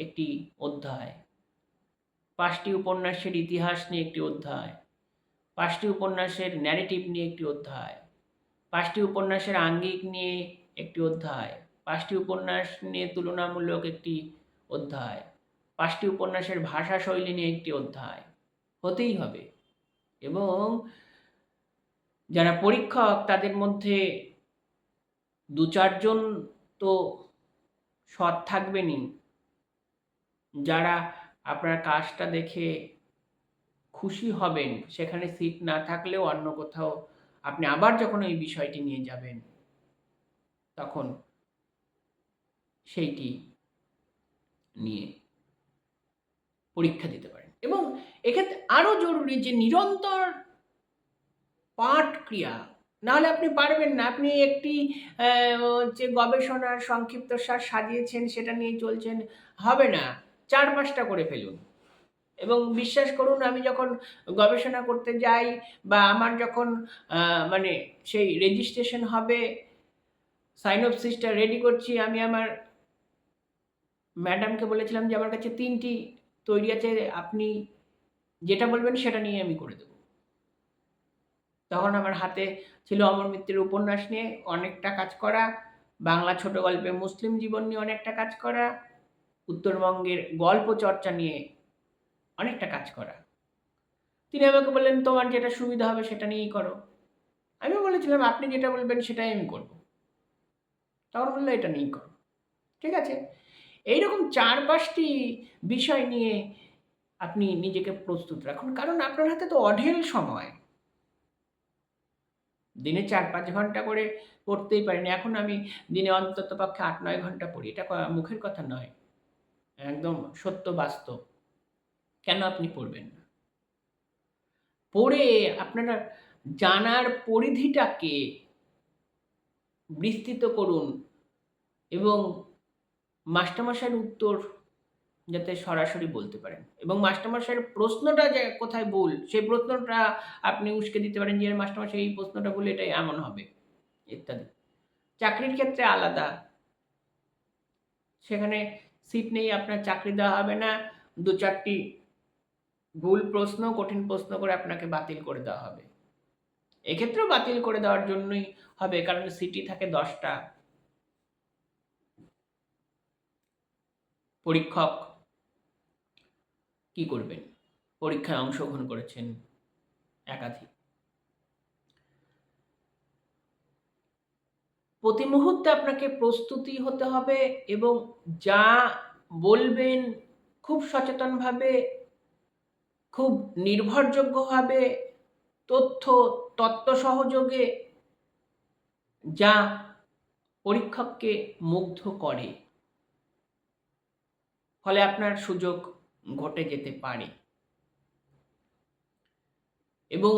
একটি অধ্যায়, 5টি উপন্যাসের ইতিহাস নিয়ে একটি অধ্যায়, 5টি উপন্যাসের ন্যারেটিভ নিয়ে একটি অধ্যায়, 5টি উপন্যাসের আঙ্গিক নিয়ে একটি অধ্যায়, 5টি উপন্যাস নিয়ে তুলনামূলক একটি অধ্যায়, 5টি উপন্যাসের ভাষা শৈলী নিয়ে একটি অধ্যায় হতেই হবে। এবং যারা পরীক্ষক তাদের মধ্যে 2-4 জন তো সৎ থাকবেনই, যারা আপনার কাজটা দেখে খুশি হবেন, সেখানে সিট না থাকলেও অন্য কোথাও আপনি আবার যখন ওই বিষয়টি নিয়ে যাবেন তখন সেইটি নিয়ে পরীক্ষা দিতে পারেন। এবং এক্ষেত্রে আরও জরুরি যে নিরন্তর পাঠ ক্রিয়া, নাহলে আপনি পারবেন না। আপনি একটি যে গবেষণার সংক্ষিপ্তসার সাজিয়েছেন সেটা নিয়ে চলছেন, হবে না। 4-5টা করে ফেলুন। এবং বিশ্বাস করুন, আমি যখন গবেষণা করতে যাই বা আমার যখন মানে সেই রেজিস্ট্রেশন হবে, সাইনোপসিসটা রেডি করছি, আমি আমার ম্যাডামকে বলেছিলাম যে আমার কাছে 3টি তৈরি আছে, আপনি যেটা বলবেন সেটা নিয়ে আমি করে দেব। তখন আমার হাতে ছিল অমর মিত্রের উপন্যাস নিয়ে অনেকটা কাজ করা, বাংলা ছোট গল্পে মুসলিম জীবন নিয়ে অনেকটা কাজ করা, উত্তরবঙ্গের গল্প চর্চা নিয়ে অনেকটা কাজ করা। তিনি আমাকে বললেন, তোমার যেটা সুবিধা হবে সেটা নিয়েই করো। আমি বলেছিলাম, আপনি যেটা বলবেন সেটাই আমি করব। তখন বললো, এটা নিয়েই করো। ঠিক আছে। এইরকম 4-5টি বিষয় নিয়ে আপনি নিজেকে প্রস্তুত রাখুন, কারণ আপনার হাতে তো অঢেল সময়। দিনে 4-5 ঘন্টা করে পড়তেই পারেন। এখন আমি দিনে অন্তত পক্ষে 8-9 ঘন্টা পড়ি। এটা মুখের কথা নয়, একদম সত্য বাস্তব। কেন আপনি পড়বেন না? পড়ে আপনারা জানার পরিধিটাকে বিস্তৃত করুন এবং মাস্টারমশাইয়ের উত্তর যাতে সরাসরি বলতে পারেন, এবং মাস্টারমশাইয়ের প্রশ্নটা যে কোথায় ভুল সেই প্রশ্নটা আপনি উস্কে দিতে পারেন যে মাস্টারমশাই এই প্রশ্নটা ভুল, এটা এমন হবে ইত্যাদি। চাকরির ক্ষেত্রে আলাদা, সেখানে সিট নেই, আপনার চাকরি দেওয়া হবে না। 2-4টি ভুল প্রশ্ন, কঠিন প্রশ্ন করে আপনাকে বাতিল করে দেওয়া হবে। এক্ষেত্রেও বাতিল করে দেওয়ার জন্যই হবে, কারণ সিটই থাকে 10টা। পরীক্ষক কি করবেন? পরীক্ষায় অংশগ্রহণ করেছেন একাধিক। প্রতি মুহূর্তে আপনাকে প্রস্তুতি হতে হবে এবং যা বলবেন খুব সচেতনভাবে, খুব নির্ভরযোগ্যভাবে, তত্ত্ব সহযোগে, যা পরীক্ষককে মুগ্ধ করে। ফলে আপনার সুযোগ ঘটে যেতে পারে। এবং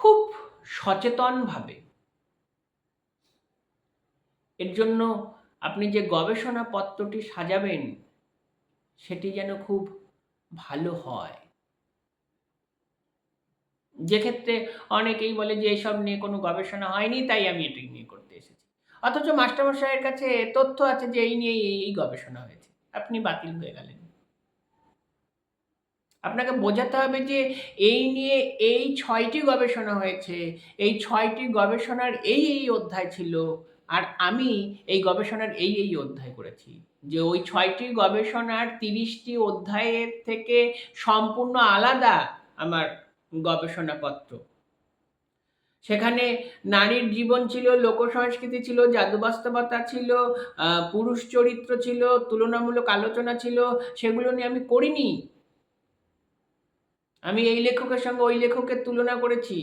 খুব সচেতনভাবে এর জন্য আপনি যে গবেষণাপত্রটি সাজাবেন সেটি যেন খুব ভালো হয়। যেক্ষেত্রে অনেকেই বলে যে এসব নিয়ে কোনো গবেষণা হয়নি, তাই আমি এটি নিয়ে করতে এসেছি। অথচ মাস্টারমশাইয়ের কাছে তথ্য আছে যে এই নিয়ে এই গবেষণা হয়েছে, আপনি বাতিল হয়ে গেলেন। আপনাকে বোঝাতে হবে যে এই নিয়ে এই 6টি গবেষণা হয়েছে, এই 6টি গবেষণার এই অধ্যায় ছিল, আর আমি এই গবেষণার এই অধ্যায় করেছি। যে ওই 6টি গবেষণার 30টি অধ্যায়ের থেকে সম্পূর্ণ আলাদা আমার গবেষণাপত্র। সেখানে নারীর জীবন ছিল, লোকসংস্কৃতি ছিল, জাদুবাস্তবতা ছিল, পুরুষ চরিত্র ছিল, তুলনামূলক আলোচনা ছিল। সেগুলো নিয়ে আমি করিনি। আমি এই লেখকের সঙ্গে ওই লেখকের তুলনা করেছি,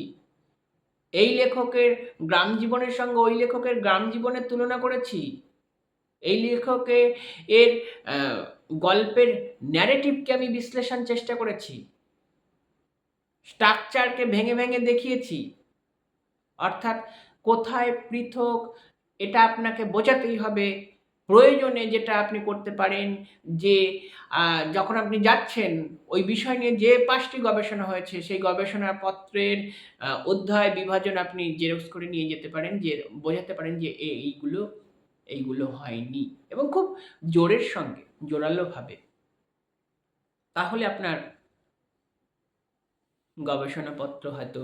এই লেখকের গ্রাম জীবনের সঙ্গে ওই লেখকের গ্রাম জীবনের তুলনা করেছি, এই লেখকের গল্পের ন্যারেটিভকে আমি বিশ্লেষণ চেষ্টা করেছি, স্ট্রাকচারকে ভেঙে ভেঙে দেখিয়েছি। অর্থাৎ কোথায় পৃথক এটা আপনাকে বোঝাতেই হবে, প্রয়োজনে যেটা আপনি করতে পারেন যে যখন আপনি যাচ্ছেন ওই বিষয় নিয়ে যে ৫ টি গবেষণা হয়েছে সেই গবেষণাপত্রের অধ্যায় বিভাজন আপনি জেরক্স করে নিয়ে যেতে পারেন, যে বোঝাতে পারেন যে এইগুলো হয়নি এবং খুব জোরের সঙ্গে জোরালোভাবে। তাহলে আপনার গবেষণাপত্র হয়তো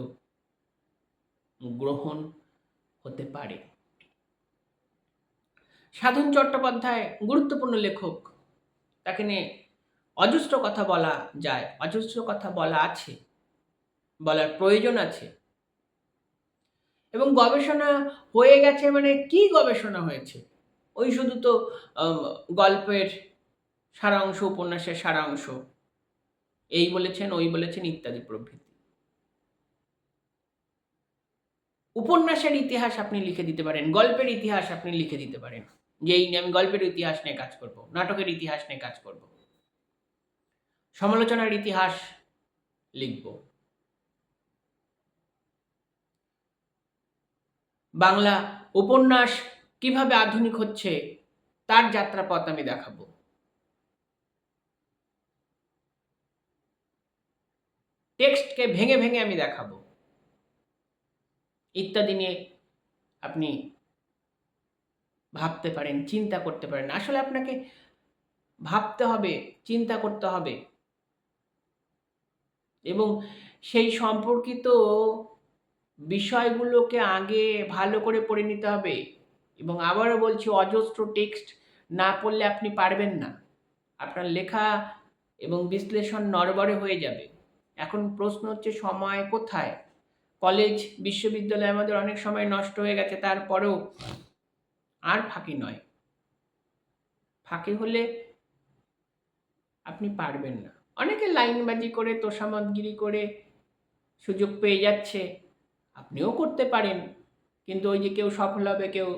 গ্রহণ হতে পারে। সাধন চট্টোপাধ্যায় গুরুত্বপূর্ণ লেখক। তাকে নিয়ে অজস্র কথা বলা যায়, অজস্র কথা বলা আছে, বলার প্রয়োজন আছে। এবং গবেষণা হয়ে গেছে মানে কি গবেষণা হয়েছে? ওই শুধু তো গল্পের সারাংশ, উপন্যাসের সারাংশ, এই বলেছেন, ওই বলেছেন ইত্যাদি প্রভৃতি। উপন্যাসের ইতিহাস আপনি লিখে দিতে পারেন, গল্পের ইতিহাস আপনি লিখে দিতে পারেন, যে এই আমি গল্পের ইতিহাস নিয়ে কাজ করব, নাটকের ইতিহাস নিয়ে কাজ করব, সমালোচনার ইতিহাস লিখব, বাংলা উপন্যাস কিভাবে আধুনিক হচ্ছে তার যাত্রাপথ আমি দেখাবো। টেক্সটকে ভেঙে ভেঙে আমি দেখাবো, ইত্যাদি নিয়ে আপনি ভাবতে পারেন, চিন্তা করতে পারেন। আসলে আপনাকে ভাবতে হবে, চিন্তা করতে হবে এবং সেই সম্পর্কিত বিষয়গুলোকে আগে ভালো করে পড়ে নিতে হবে। এবং আবারও বলছি, অজস্র টেক্সট না পড়লে আপনি পারবেন না। আপনার লেখা এবং বিশ্লেষণ নড়বড়ে হয়ে যাবে। এখন প্রশ্ন হচ্ছে সময় কোথায়? কলেজ, বিশ্ববিদ্যালয়ে আমাদের অনেক সময় নষ্ট হয়ে গেছে, তারপরেও আর ফাঁকি নয়। ফাঁকি হলে আপনি পারবেন না। অনেকে লাইনবাজি করে, তোষামদগিরি করে সুযোগ পেয়ে যাচ্ছে, আপনিও করতে পারেন। কিন্তু ওই যে কেউ সফল হবে, কেউ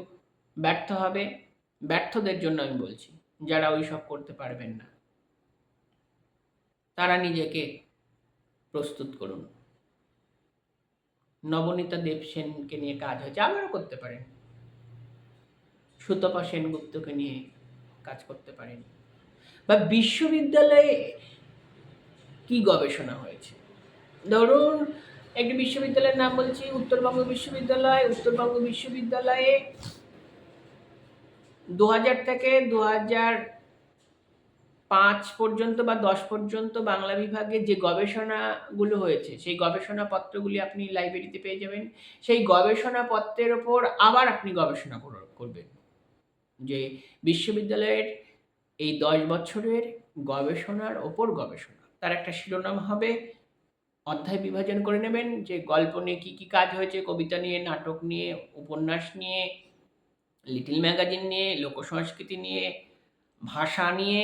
ব্যর্থ হবে, ব্যর্থদের জন্য আমি বলছি, যারা ওইসব করতে পারবেন না, তারা নিজেকে প্রস্তুত করুন। নবনীতা দেবসেনকে নিয়ে কাজ হয়েছে, আবারও করতে পারেন। সুতপা সেনগুপ্তকে নিয়ে কাজ করতে পারেন। বা বিশ্ববিদ্যালয়ে কি গবেষণা হয়েছে, ধরুন একটি বিশ্ববিদ্যালয়ের নাম বলছি, উত্তরবঙ্গ বিশ্ববিদ্যালয়। উত্তরবঙ্গ বিশ্ববিদ্যালয়ে 2000 থেকে 2005 পর্যন্ত বা 10 পর্যন্ত বাংলা বিভাগে যে গবেষণাগুলো হয়েছে সেই গবেষণাপত্রগুলি আপনি লাইব্রেরিতে পেয়ে যাবেন। সেই গবেষণাপত্রের ওপর আবার আপনি গবেষণা করবেন, যে বিশ্ববিদ্যালয়ের এই 10 বছরের গবেষণার ওপর গবেষণা। তার একটা শিরোনাম হবে, অধ্যায় বিভাজন করে নেবেন যে গল্প নিয়ে কী কী কাজ হয়েছে, কবিতা নিয়ে, নাটক নিয়ে, উপন্যাস নিয়ে, লিটল ম্যাগাজিন নিয়ে, লোকসংস্কৃতি নিয়ে, ভাষা নিয়ে।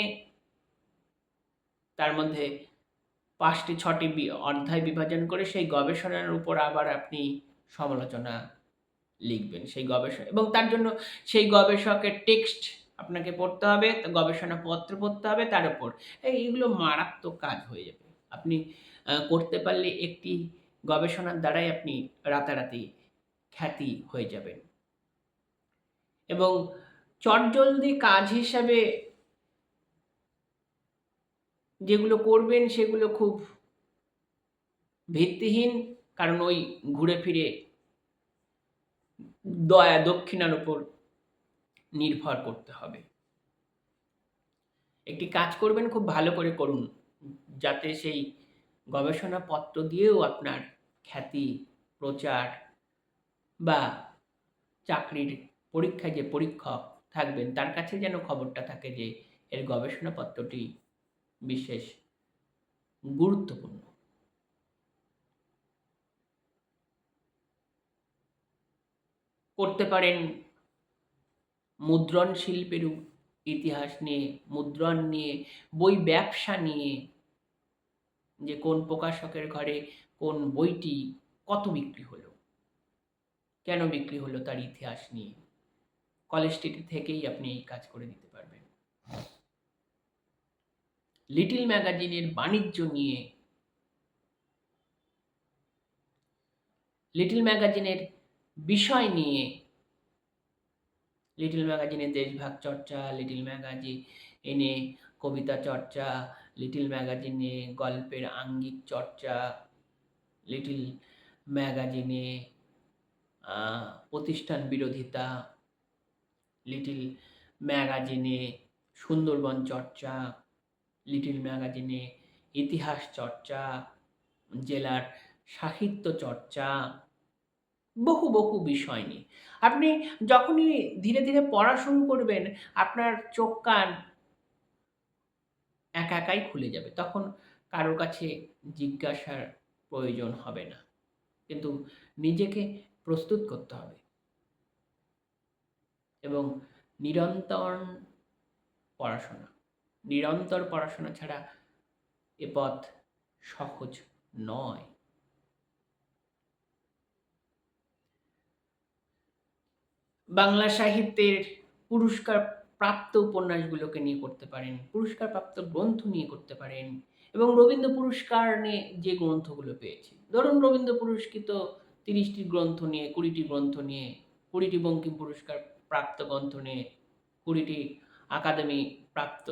তার মধ্যে 5টি 6টি অধ্যায় বিভাজন করে সেই গবেষণার উপর আবার আপনি সমালোচনা লিখবেন। সেই গবেষণা, এবং তার জন্য সেই গবেষকের টেক্সট আপনাকে পড়তে হবে, গবেষণাপত্র পড়তে হবে তার উপর। এইগুলো মারাত্মক কাজ হয়ে যাবে। আপনি করতে পারলে একটি গবেষণার দ্বারাই আপনি রাতারাতি খ্যাতি হয়ে যাবেন। এবং চটজলদি কাজ হিসাবে যেগুলো করবেন সেগুলো খুব ভিত্তিহীন, কারণ ওই ঘুরে ফিরে দয়া দক্ষিণার উপর নির্ভর করতে হবে। একটি কাজ করবেন, খুব ভালো করে করুন, যাতে সেই গবেষণাপত্র দিয়েও আপনার খ্যাতি, প্রচার বা চাকরির পরীক্ষায় যে পরীক্ষক থাকবেন তার কাছে যেন খবরটা থাকে যে এর গবেষণাপত্রটি বিশেষ গুরুত্বপূর্ণ। করতে পারেন মুদ্রণ শিল্পের ইতিহাস নিয়ে, মুদ্রণ নিয়ে, বই ব্যবসা নিয়ে, যে কোন প্রকাশকের ঘরে কোন বইটি কত বিক্রি হলো, কেন বিক্রি হলো, তার ইতিহাস নিয়ে। কলেজ স্ট্রিট থেকেই আপনি এই কাজ করে দিতে পারবেন। লিটল ম্যাগাজিনের বাণিজ্য নিয়ে, লিটল ম্যাগাজিনের বিষয় নিয়ে লিটল ম্যাগাজিনে দেশভাগ চর্চা, লিটল ম্যাগাজিনে কবিতা চর্চা, লিটল ম্যাগাজিনে গল্পের আঙ্গিক চর্চা, লিটল ম্যাগাজিনে প্রতিষ্ঠান বিরোধিতা, লিটল ম্যাগাজিনে সুন্দরবন চর্চা, লিটল ম্যাগাজিনে ইতিহাস চর্চা, জেলার সাহিত্য চর্চা, বহু বহু বিষয় নিয়ে আপনি যখনই ধীরে ধীরে পড়া শুরু করবেন, আপনার চোখ কান একা একাই খুলে যাবে। তখন কারো কাছে জিজ্ঞাসার প্রয়োজন হবে না, কিন্তু নিজেকে প্রস্তুত করতে হবে এবং নিরন্তর পড়াশোনা, নিরন্তর পড়াশোনা ছাড়া এ পথ সহজ নয়। বাংলা সাহিত্যের পুরস্কার প্রাপ্ত উপন্যাসগুলোকে নিয়ে করতে পারেন, পুরস্কারপ্রাপ্ত গ্রন্থ নিয়ে করতে পারেন, এবং রবীন্দ্র পুরস্কার নিয়ে যে গ্রন্থগুলো পেয়েছে, ধরুন রবীন্দ্র পুরস্কৃত 30টি গ্রন্থ নিয়ে, 20টি গ্রন্থ নিয়ে, 20টি বঙ্কিম পুরস্কার প্রাপ্ত গ্রন্থ নিয়ে, 20টি আকাদেমি প্রাপ্ত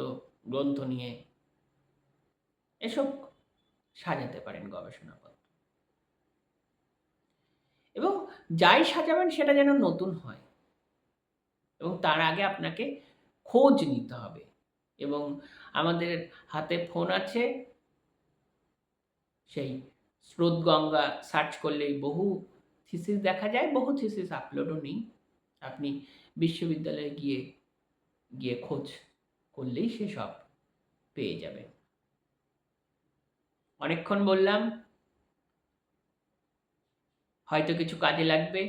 গ্রন্থ নিয়ে এসব সাজাতে পারেন গবেষণাপত্র। এবং যাই সাজাবেন সেটা যেন নতুন হয়, এবং তার আগে আপনাকে খোঁজ নিতে হবে। এবং আমাদের হাতে ফোন আছে, সেই স্রোতগঙ্গা সার্চ করলেই বহু থিসিস দেখা যায়, বহু থিসিস আপলোডও নেই। আপনি বিশ্ববিদ্যালয়ে গিয়ে খোঁজ করলেই সেসব পেয়ে যাবেন। অনেকক্ষণ বললাম, হয়তো কিছু কাজে লাগবে,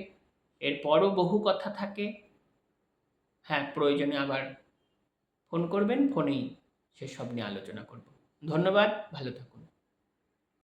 এরপরও বহু কথা থাকে। হ্যাঁ, প্রয়োজনে আবার ফোন করবেন, ফোনেই সেসব নিয়ে আলোচনা করব। ধন্যবাদ, ভালো থাকুন।